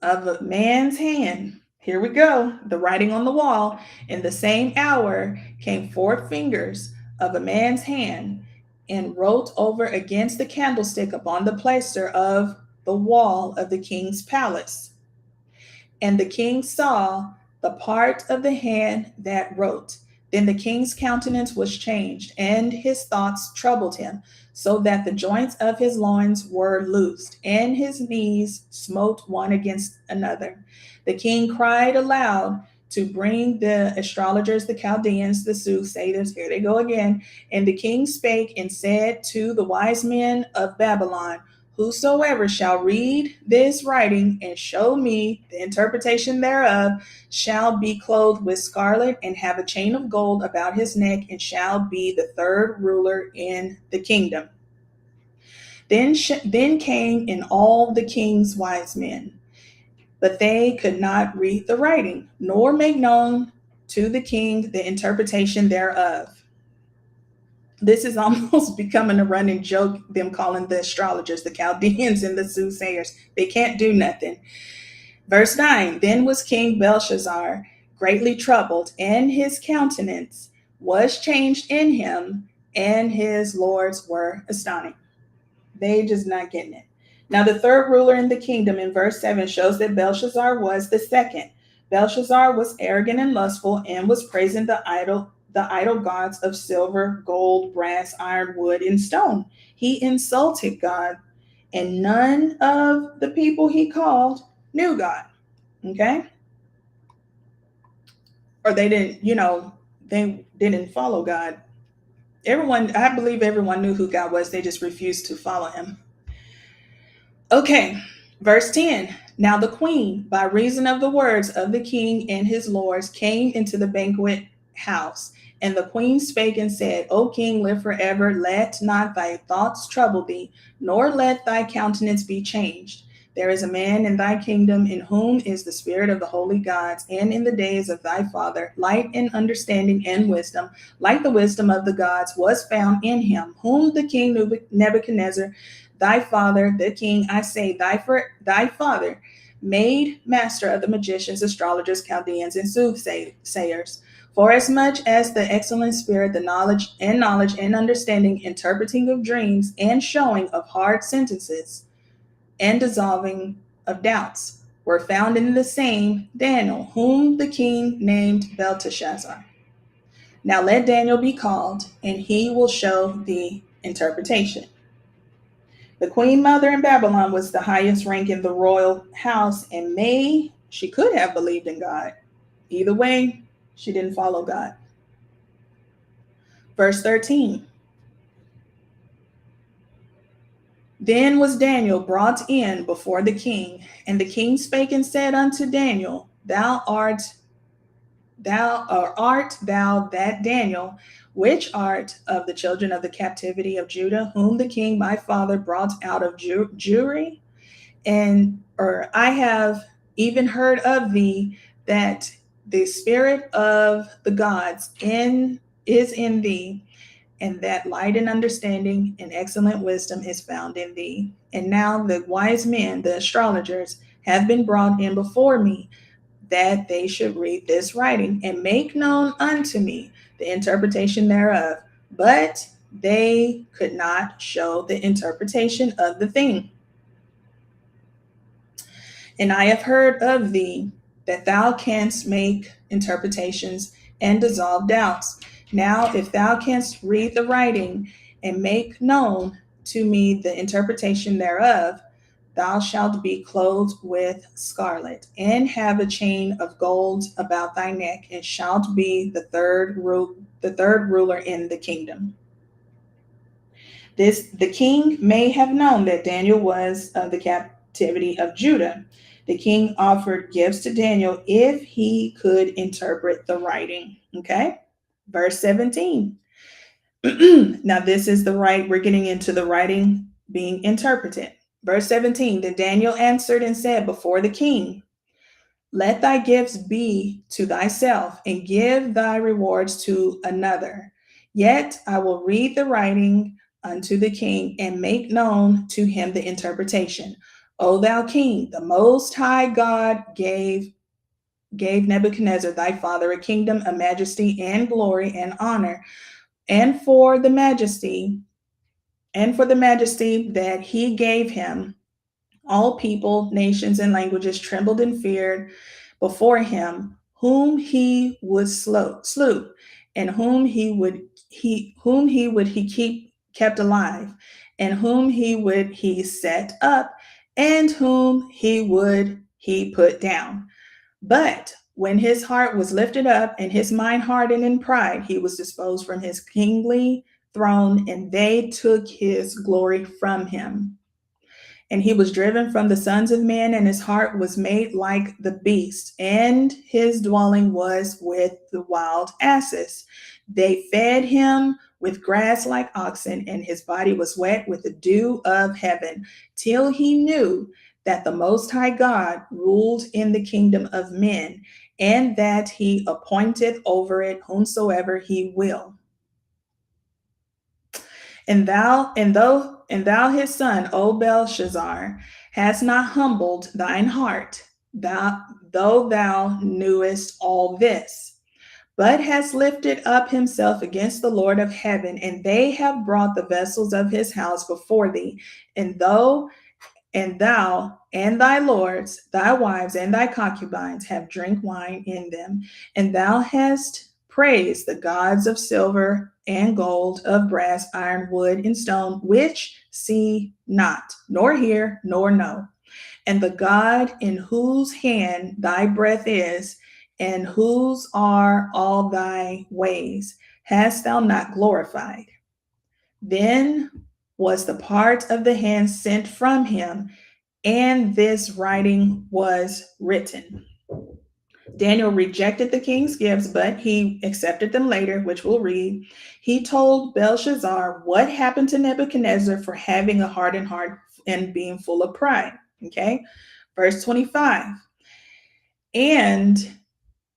of a man's hand. Here we go. The writing on the wall. In the same hour came 4 fingers of a man's hand and wrote over against the candlestick upon the plaster of the wall of the king's palace. And the king saw the part of the hand that wrote. Then the king's countenance was changed, and his thoughts troubled him, so that the joints of his loins were loosed, and his knees smote one against another. The king cried aloud to bring the astrologers, the Chaldeans, the soothsayers, here they go again. And the king spake and said to the wise men of Babylon, Whosoever shall read this writing and show me the interpretation thereof shall be clothed with scarlet and have a chain of gold about his neck and shall be the 3rd ruler in the kingdom. Then came in all the king's wise men, but they could not read the writing, nor make known to the king the interpretation thereof. This is almost becoming a running joke, them calling the astrologers, the Chaldeans, and the soothsayers. They can't do nothing. Verse 9, then was King Belshazzar greatly troubled, and his countenance was changed in him, and his lords were astonished. They just not getting it. Now the 3rd ruler in the kingdom in verse 7 shows that Belshazzar was the 2nd. Belshazzar was arrogant and lustful and was praising the idol gods of silver, gold, brass, iron, wood, and stone. He insulted God, and none of the people he called knew God. Okay? Or they didn't follow God. I believe everyone knew who God was. They just refused to follow him. Okay, verse 10. Now the queen, by reason of the words of the king and his lords, came into the banquet house. And the queen spake and said, O king, live forever. Let not thy thoughts trouble thee, nor let thy countenance be changed. There is a man in thy kingdom in whom is the spirit of the holy gods, and in the days of thy father, light and understanding and wisdom, like the wisdom of the gods, was found in him, whom the king Nebuchadnezzar, thy father, the king, I say, thy father, made master of the magicians, astrologers, Chaldeans, and soothsayers. Forasmuch as the excellent spirit, the knowledge and understanding, interpreting of dreams, and showing of hard sentences, and dissolving of doubts, were found in the same Daniel, whom the king named Belteshazzar. Now let Daniel be called, and he will show the interpretation. The queen mother in Babylon was the highest rank in the royal house, and she could have believed in God. Either way, she didn't follow God. Verse 13. Then was Daniel brought in before the king, and the king spake and said unto Daniel, art thou that Daniel, which art of the children of the captivity of Judah, whom the king my father brought out of Jewry? I have even heard of thee, that the spirit of the gods is in thee, and that light and understanding and excellent wisdom is found in thee. And now the wise men, the astrologers, have been brought in before me, that they should read this writing and make known unto me the interpretation thereof. But they could not show the interpretation of the thing. And I have heard of thee, that thou canst make interpretations and dissolve doubts. Now, if thou canst read the writing and make known to me the interpretation thereof, thou shalt be clothed with scarlet, and have a chain of gold about thy neck, and shalt be the third ruler in the kingdom. The king may have known that Daniel was of the captivity of Judah. The king offered gifts to Daniel if he could interpret the writing. Okay, verse 17. Now this is we're getting into the writing being interpreted. Verse 17, then Daniel answered and said before the king, let thy gifts be to thyself, and give thy rewards to another. Yet I will read the writing unto the king, and make known to him the interpretation. O thou king, the most high God gave Nebuchadnezzar thy father a kingdom, a majesty, and glory, and honor, and for the majesty that he gave him, all people, nations, and languages trembled and feared before him, whom he would slew, and whom he kept alive, and whom he set up, and whom he put down. But when his heart was lifted up, and his mind hardened in pride, he was disposed from his kingly throne, and they took his glory from him. And he was driven from the sons of men, and his heart was made like the beast, and his dwelling was with the wild asses. They fed him with grass like oxen, and his body was wet with the dew of heaven, till he knew that the Most High God ruled in the kingdom of men, and that he appointeth over it whomsoever he will. And thou his son, O Belshazzar, hast not humbled thine heart, though thou knewest all this, but hast lifted up himself against the Lord of heaven, and they have brought the vessels of his house before thee, and thou and thy lords, thy wives, and thy concubines have drink wine in them, and thou hast praised the gods of silver and gold, of brass, iron, wood, and stone, which see not, nor hear, nor know. And the God in whose hand thy breath is, and whose are all thy ways, hast thou not glorified? Then was the part of the hand sent from him, and this writing was written. Daniel rejected the king's gifts, but he accepted them later, which we'll read. He told Belshazzar what happened to Nebuchadnezzar for having a hardened heart and being full of pride. Okay, verse 25. And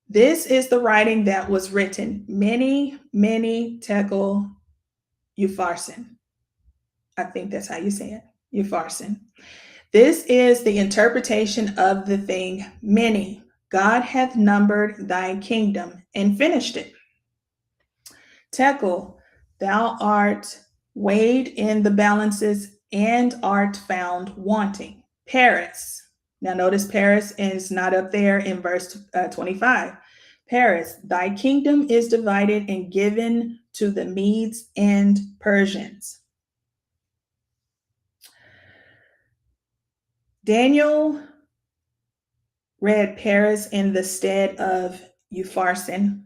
this is the writing that was written, many tekel upharsin. I think that's how you say it. Upharsin. This is the interpretation of the thing many. God hath numbered thy kingdom and finished it. Tekel, thou art weighed in the balances and art found wanting. Paris. Now notice Paris is not up there in verse 25. Paris, thy kingdom is divided and given to the Medes and Persians. Daniel read Paris in the stead of Upharsin.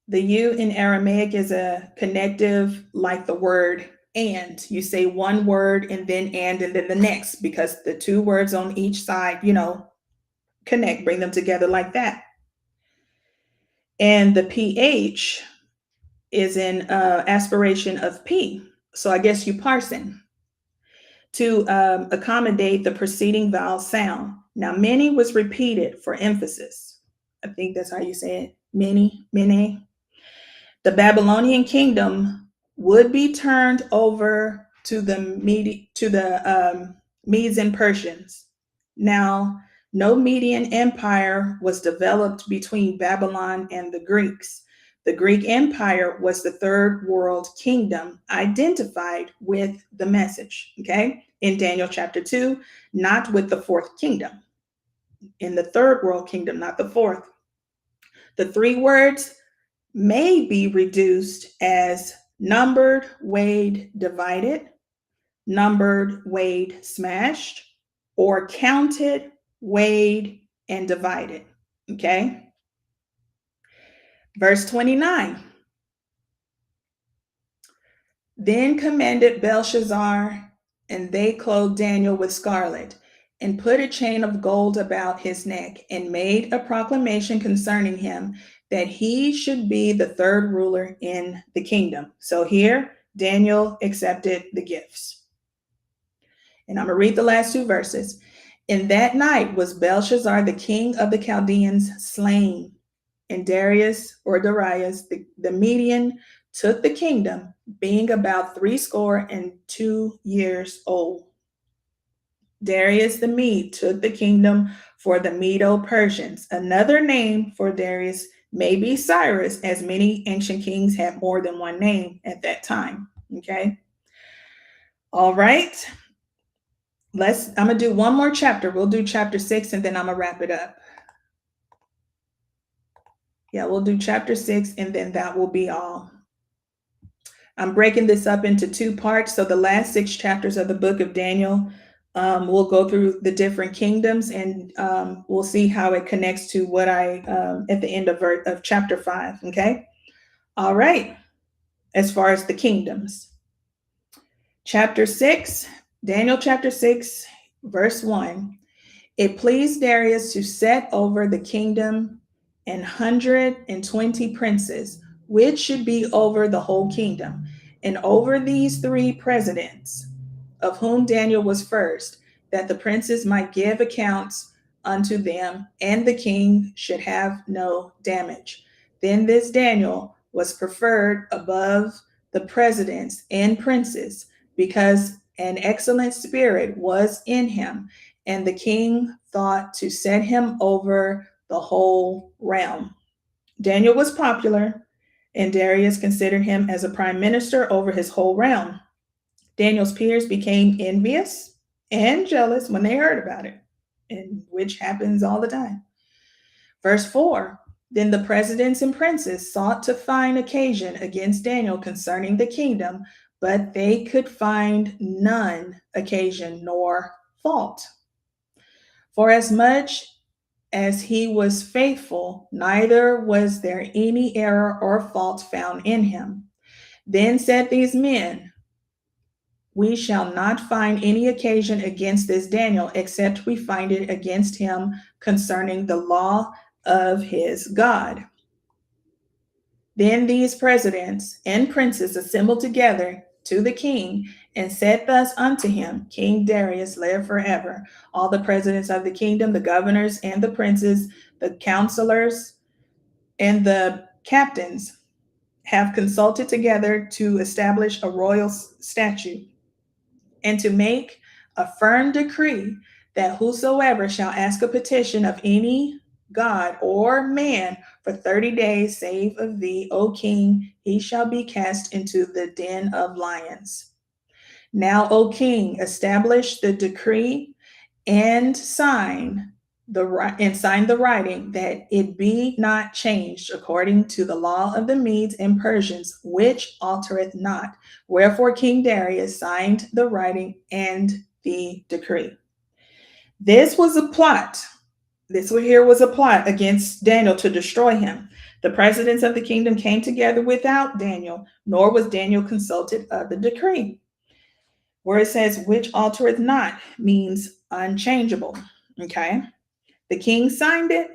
The U in Aramaic is a connective like the word and. You say one word and then the next, because the two words on each side, connect, bring them together like that. And the PH is in aspiration of P. So I guess Upharsin, to accommodate the preceding vowel sound. Now, many was repeated for emphasis. I think that's how you say it. Many, mene. The Babylonian kingdom would be turned over to the Medes and Persians. Now, no Median empire was developed between Babylon and the Greeks. The Greek Empire was the third world kingdom identified with the message, okay, in Daniel chapter 2, not with the fourth kingdom. In the third world kingdom, not the fourth. The three words may be reduced as numbered, weighed, divided, numbered, weighed, smashed, or counted, weighed, and divided, okay? Verse 29. Then commanded Belshazzar, and they clothed Daniel with scarlet, and put a chain of gold about his neck, and made a proclamation concerning him, that he should be the third ruler in the kingdom. So here, Daniel accepted the gifts. And I'm going to read the last two verses. In that night was Belshazzar, the king of the Chaldeans, slain, and Darius the Median took the kingdom, being about 62 years old. Darius the Mede took the kingdom for the Medo-Persians. Another name for Darius may be Cyrus, as many ancient kings had more than one name at that time. Okay. All right. I'm going to do one more chapter. We'll do chapter 6 and then I'm going to wrap it up. Yeah, we'll do chapter 6 and then that will be all. I'm breaking this up into two parts. So the last 6 chapters of the book of Daniel, we'll go through the different kingdoms and we'll see how it connects to what I, at the end of chapter 5, okay? All right, as far as the kingdoms. Chapter 6, Daniel chapter 6, verse 1. It pleased Darius to set over the kingdom 120 princes, which should be over the whole kingdom, and over these 3 presidents, of whom Daniel was first, that the princes might give accounts unto them, and the king should have no damage. Then this Daniel was preferred above the presidents and princes, because an excellent spirit was in him, and the king thought to set him over the whole realm. Daniel was popular, and Darius considered him as a prime minister over his whole realm. Daniel's peers became envious and jealous when they heard about it, and which happens all the time. Verse 4, then the presidents and princes sought to find occasion against Daniel concerning the kingdom, but they could find none occasion nor fault. For as much as he was faithful, neither was there any error or fault found in him. Then said these men, we shall not find any occasion against this Daniel, except we find it against him concerning the law of his God. Then these presidents and princes assembled together to the king and said thus unto him, King Darius, live forever. All the presidents of the kingdom, the governors and the princes, the counselors and the captains have consulted together to establish a royal statute and to make a firm decree that whosoever shall ask a petition of any God or man for 30 days, save of thee, O king, he shall be cast into the den of lions. Now, O king, establish the decree and sign the writing, that it be not changed according to the law of the Medes and Persians, which altereth not. Wherefore King Darius signed the writing and the decree. This was a plot. This here was a plot against Daniel to destroy him. The presidents of the kingdom came together without Daniel, nor was Daniel consulted of the decree. Where it says, which altereth not, means unchangeable. Okay. The king signed it,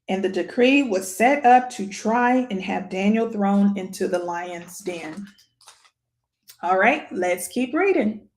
and the decree was set up to try and have Daniel thrown into the lion's den. All right, let's keep reading.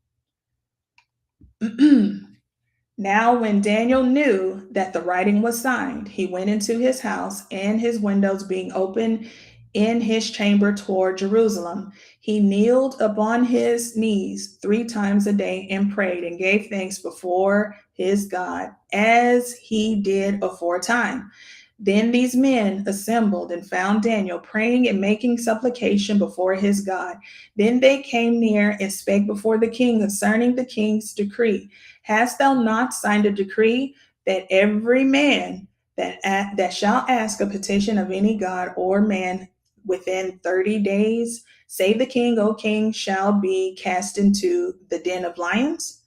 Now, when Daniel knew that the writing was signed, he went into his house, and his windows being open in his chamber toward Jerusalem, he kneeled upon his knees 3 times a day and prayed and gave thanks before his God, as he did aforetime. Then these men assembled and found Daniel praying and making supplication before his God. Then they came near and spake before the king concerning the king's decree. Hast thou not signed a decree that every man that shall ask a petition of any God or man within 30 days, save the king, O king, shall be cast into the den of lions?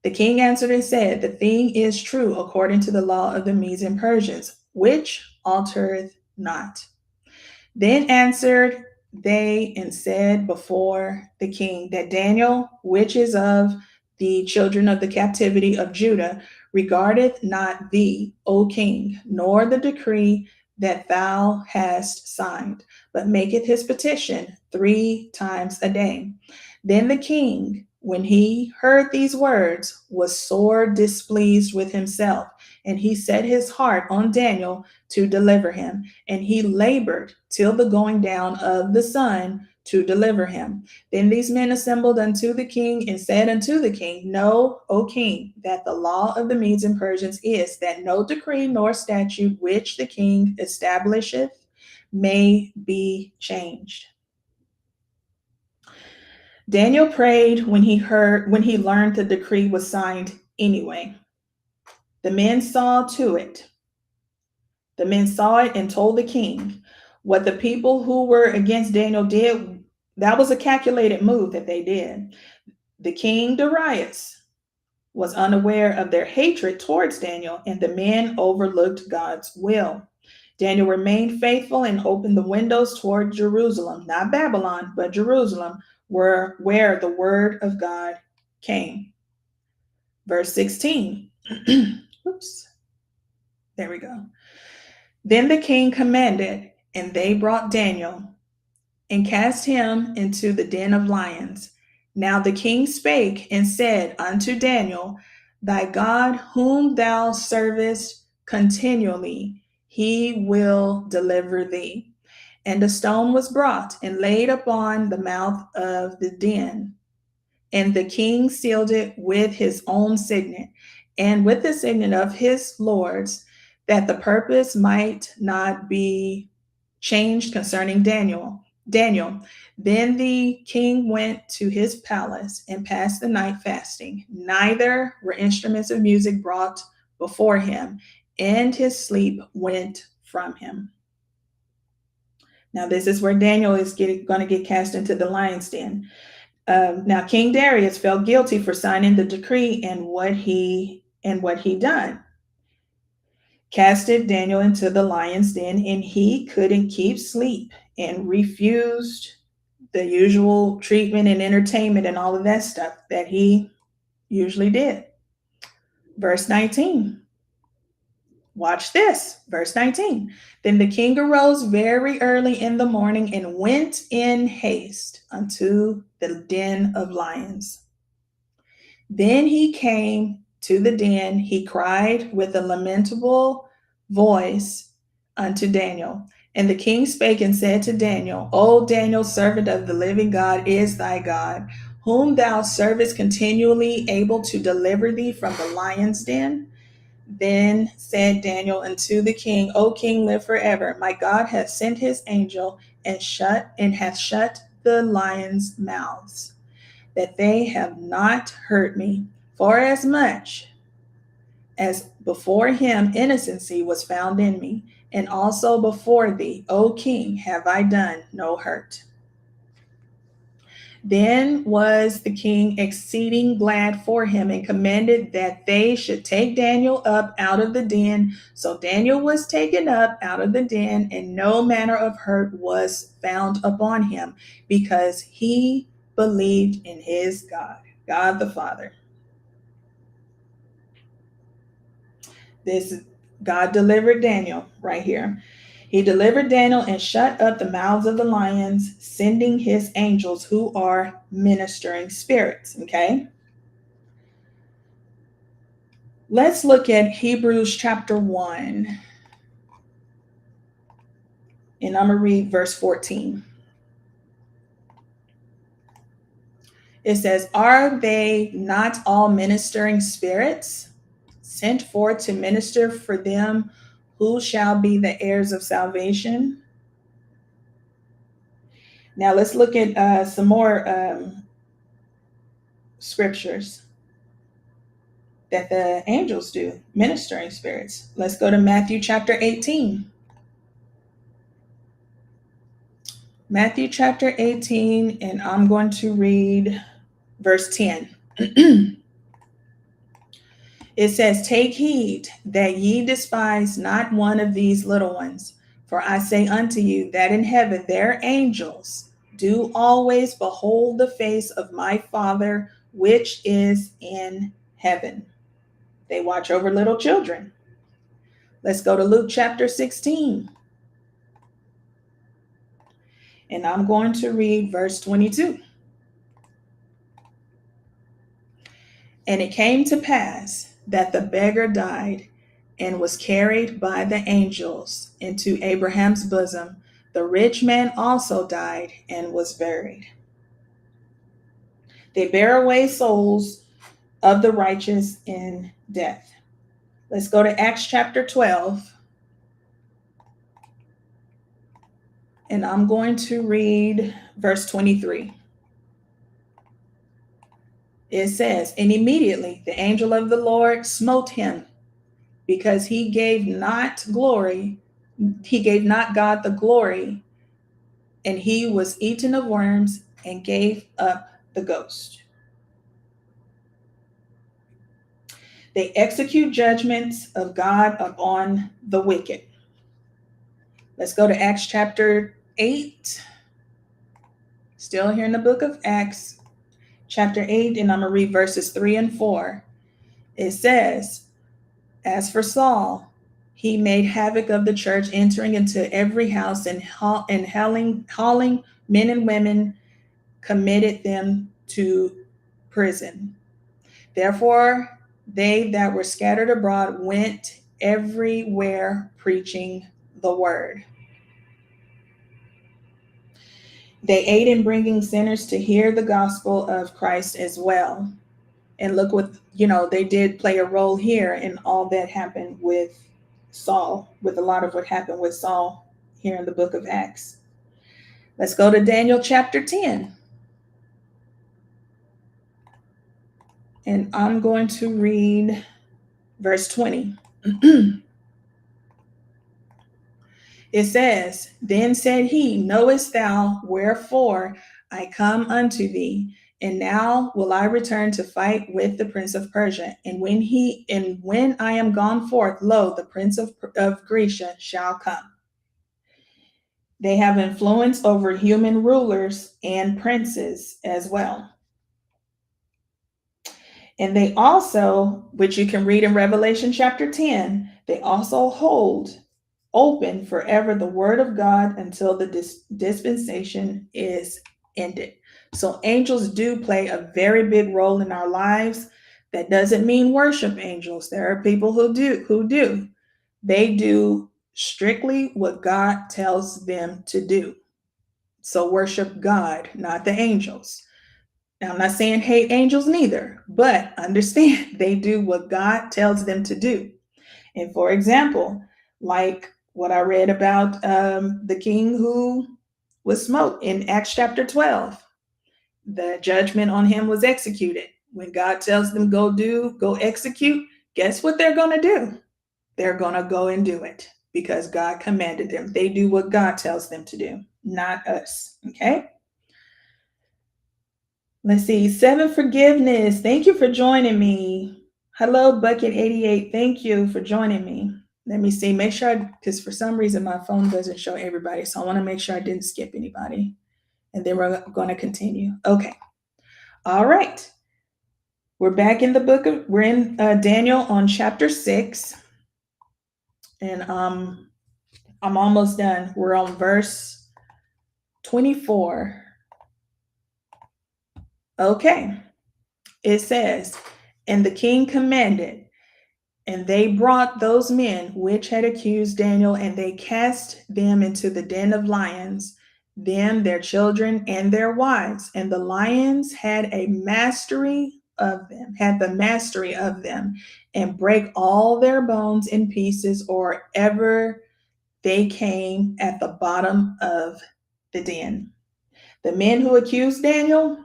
The king answered and said, the thing is true according to the law of the Medes and Persians, which altereth not. Then answered they and said before the king that Daniel, which is of the children of the captivity of Judah, regardeth not thee, O king, nor the decree that thou hast signed, but maketh his petition 3 times a day. Then the king, when he heard these words, was sore displeased with himself, and he set his heart on Daniel to deliver him, and he labored till the going down of the sun to deliver him. Then these men assembled unto the king and said unto the king, know, O king, that the law of the Medes and Persians is that no decree nor statute which the king establisheth may be changed. Daniel prayed when he learned the decree was signed anyway. The men saw it and told the king. What the people who were against Daniel did, that was a calculated move that they did. The king Darius was unaware of their hatred towards Daniel, and the men overlooked God's will. Daniel remained faithful and opened the windows toward Jerusalem, not Babylon, but Jerusalem, where the word of God came. Verse 16. Oops. There we go. Then the king commanded, and they brought Daniel and cast him into the den of lions. Now the king spake and said unto Daniel, thy God whom thou servest continually, he will deliver thee. And a stone was brought and laid upon the mouth of the den. And the king sealed it with his own signet and with the signet of his lords, that the purpose might not be changed concerning Daniel. Then the king went to his palace and passed the night fasting. Neither were instruments of music brought before him, and his sleep went from him. Now, this is where Daniel is going to get cast into the lion's den. Now, King Darius felt guilty for signing the decree and what he done. Casted Daniel into the lion's den, and he couldn't keep sleep and refused the usual treatment and entertainment and all of that stuff that he usually did. Verse 19. Watch this. Verse 19. Then the king arose very early in the morning and went in haste unto the den of lions. Then he came to the den. He cried with a lamentable voice unto Daniel. And the king spake and said to Daniel, O Daniel, servant of the living God, is thy God, whom thou servest continually, able to deliver thee from the lion's den? Then said Daniel unto the king, O king, live forever. My God hath sent his angel and hath shut the lions' mouths, that they have not hurt me. Forasmuch as before him innocency was found in me, and also before thee, O king, have I done no hurt. Then was the king exceeding glad for him, and commanded that they should take Daniel up out of the den. So Daniel was taken up out of the den, and no manner of hurt was found upon him, because he believed in his God, God the Father. This God delivered Daniel right here. He delivered Daniel and shut up the mouths of the lions, sending his angels who are ministering spirits. Okay. Let's look at Hebrews chapter 1. And I'm going to read verse 14. It says, Are they not all ministering spirits sent forth to minister for them who shall be the heirs of salvation? Now let's look at some more scriptures that the angels do, ministering spirits. Let's go to Matthew chapter 18. Matthew chapter 18, and I'm going to read verse 10. It says, Take heed that ye despise not one of these little ones. For I say unto you that in heaven their angels do always behold the face of my Father which is in heaven. They watch over little children. Let's go to Luke chapter 16. And I'm going to read verse 22. And it came to pass that the beggar died and was carried by the angels into Abraham's bosom. The rich man also died and was buried. They bear away souls of the righteous in death. Let's go to Acts chapter 12. And I'm going to read verse 23. It says, And immediately the angel of the Lord smote him, because he gave not God the glory, and he was eaten of worms and gave up the ghost. They execute judgments of God upon the wicked. Let's go to Acts chapter 8. Still here in the book of Acts, chapter 8, and I'm going to read verses 3 and 4. It says, As for Saul, he made havoc of the church, entering into every house and hauling men and women, committed them to prison. Therefore, they that were scattered abroad went everywhere preaching the word. They aid in bringing sinners to hear the gospel of Christ as well. And look what, they did play a role here in all that happened with Saul, with a lot of what happened with Saul here in the book of Acts. Let's go to Daniel chapter 10. And I'm going to read verse 20. It says, Then said he, Knowest thou wherefore I come unto thee? And now will I return to fight with the prince of Persia. And when I am gone forth, lo, the prince of Grecia shall come. They have influence over human rulers and princes as well. And they also, which you can read in Revelation chapter 10, they also hold open forever the word of God until the dispensation is ended. So angels do play a very big role in our lives. That doesn't mean worship angels. There are people who do. They do strictly what God tells them to do. So worship God, not the angels. Now, I'm not saying hate angels neither, but understand they do what God tells them to do. And for example, like what I read about the king who was smote in Acts chapter 12, the judgment on him was executed. When God tells them go execute, guess what they're going to do? They're going to go and do it because God commanded them. They do what God tells them to do, not us. Okay? Let's see. 7, forgiveness. Thank you for joining me. Hello, Bucket88. Thank you for joining me. Let me see. Make sure because for some reason my phone doesn't show everybody. So I want to make sure I didn't skip anybody. And then we're going to continue. Okay. All right. We're back in the we're in Daniel on chapter 6. And I'm almost done. We're on verse 24. Okay. It says, and the king commanded, and they brought those men which had accused Daniel, and they cast them into the den of lions, them, their children, and their wives. And the lions had the mastery of them, and break all their bones in pieces, or ever they came at the bottom of the den. The men who accused Daniel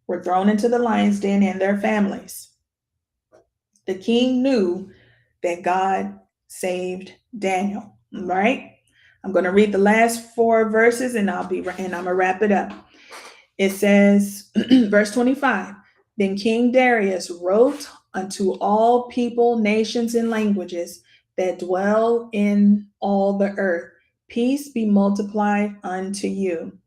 were thrown into the lion's den and their families. The king knew that God saved Daniel. Right? I'm going to read the last 4 verses and I'm gonna wrap it up. It says, verse 25, then King Darius wrote unto all people, nations, and languages that dwell in all the earth, peace be multiplied unto you.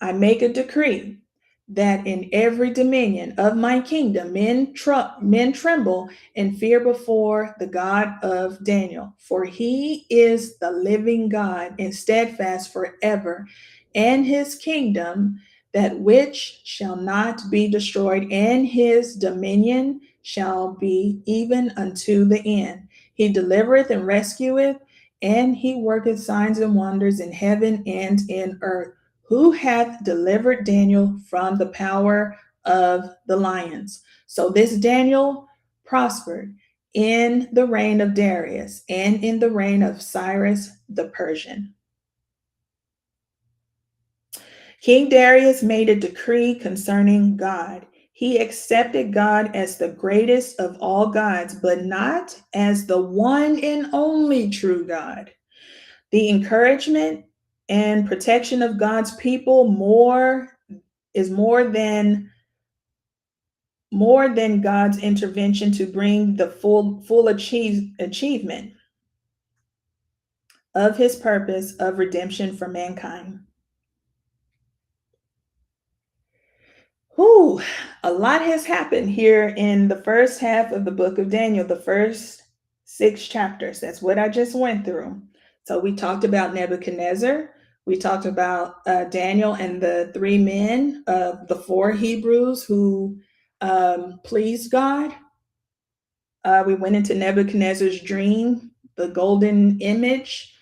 I make a decree that in every dominion of my kingdom men tremble and fear before the God of Daniel, for he is the living God and steadfast forever, and his kingdom that which shall not be destroyed, and his dominion shall be even unto the end. He delivereth and rescueth, and he worketh signs and wonders in heaven and in earth. Who hath delivered Daniel from the power of the lions? So this Daniel prospered in the reign of Darius and in the reign of Cyrus the Persian. King Darius made a decree concerning God. He accepted God as the greatest of all gods, but not as the one and only true God. The encouragement and protection of God's people is more than God's intervention to bring the full achievement of his purpose of redemption for mankind. Whew, a lot has happened here in the first half of the book of Daniel, the first 6 chapters. That's what I just went through. So we talked about Nebuchadnezzar. We talked about Daniel and the 3 men, the 4 Hebrews who pleased God. We went into Nebuchadnezzar's dream, the golden image,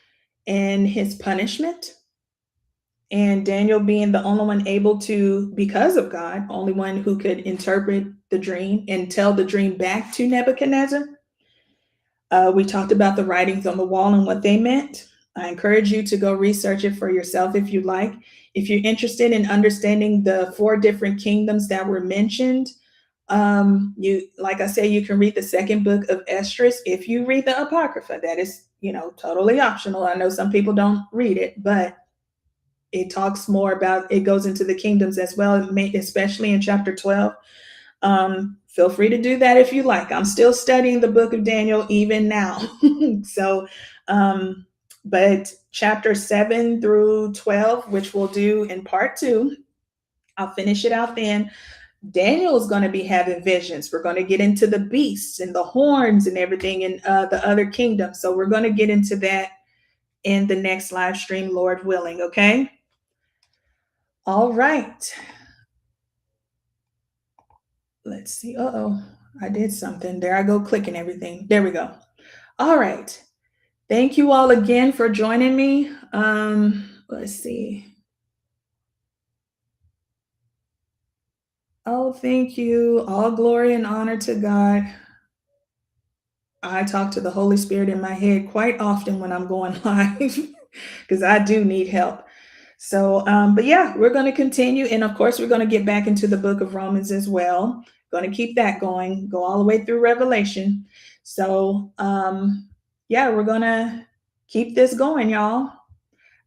and his punishment. And Daniel being the only one able to, because of God, only one who could interpret the dream and tell the dream back to Nebuchadnezzar. We talked about the writings on the wall and what they meant. I encourage you to go research it for yourself if you like. If you're interested in understanding the 4 different kingdoms that were mentioned, like I say, you can read the 2nd book of Esdras. If you read the Apocrypha, that is, totally optional. I know some people don't read it, but it talks more about, it goes into the kingdoms as well, especially in chapter 12. Feel free to do that if you like. I'm still studying the book of Daniel even now. So, but chapter 7 through 12, which we'll do in part 2, I'll finish it out then. Daniel is going to be having visions. We're going to get into the beasts and the horns and everything in the other kingdoms. So we're going to get into that in the next live stream, Lord willing. Okay. All right. Let's see. I did something. There I go clicking everything. There we go. All right. Thank you all again for joining me. Let's see. Oh, thank you. All glory and honor to God. I talk to the Holy Spirit in my head quite often when I'm going live because I do need help. So, but yeah, we're going to continue. And of course, we're going to get back into the book of Romans as well. Going to keep that going, go all the way through Revelation. So, yeah, we're going to keep this going, y'all.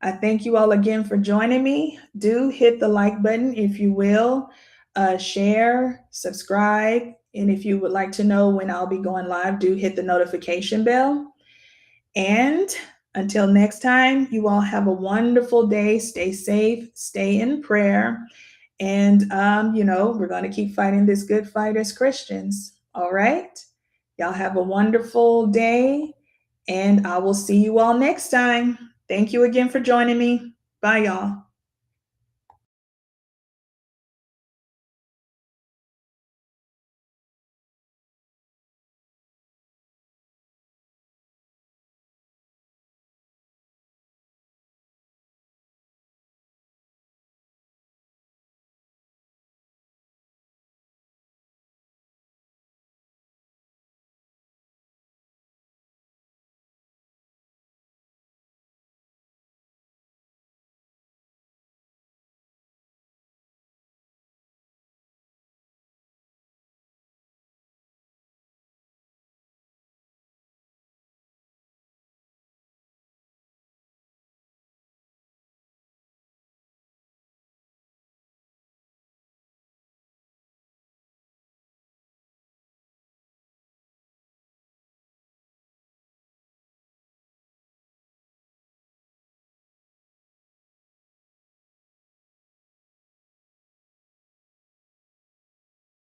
I thank you all again for joining me. Do hit the like button if you will, share, subscribe, and if you would like to know when I'll be going live, do hit the notification bell. And until next time, you all have a wonderful day. Stay safe, stay in prayer, and we're going to keep fighting this good fight as Christians. All right, y'all have a wonderful day, and I will see you all next time. Thank you again for joining me. Bye, y'all.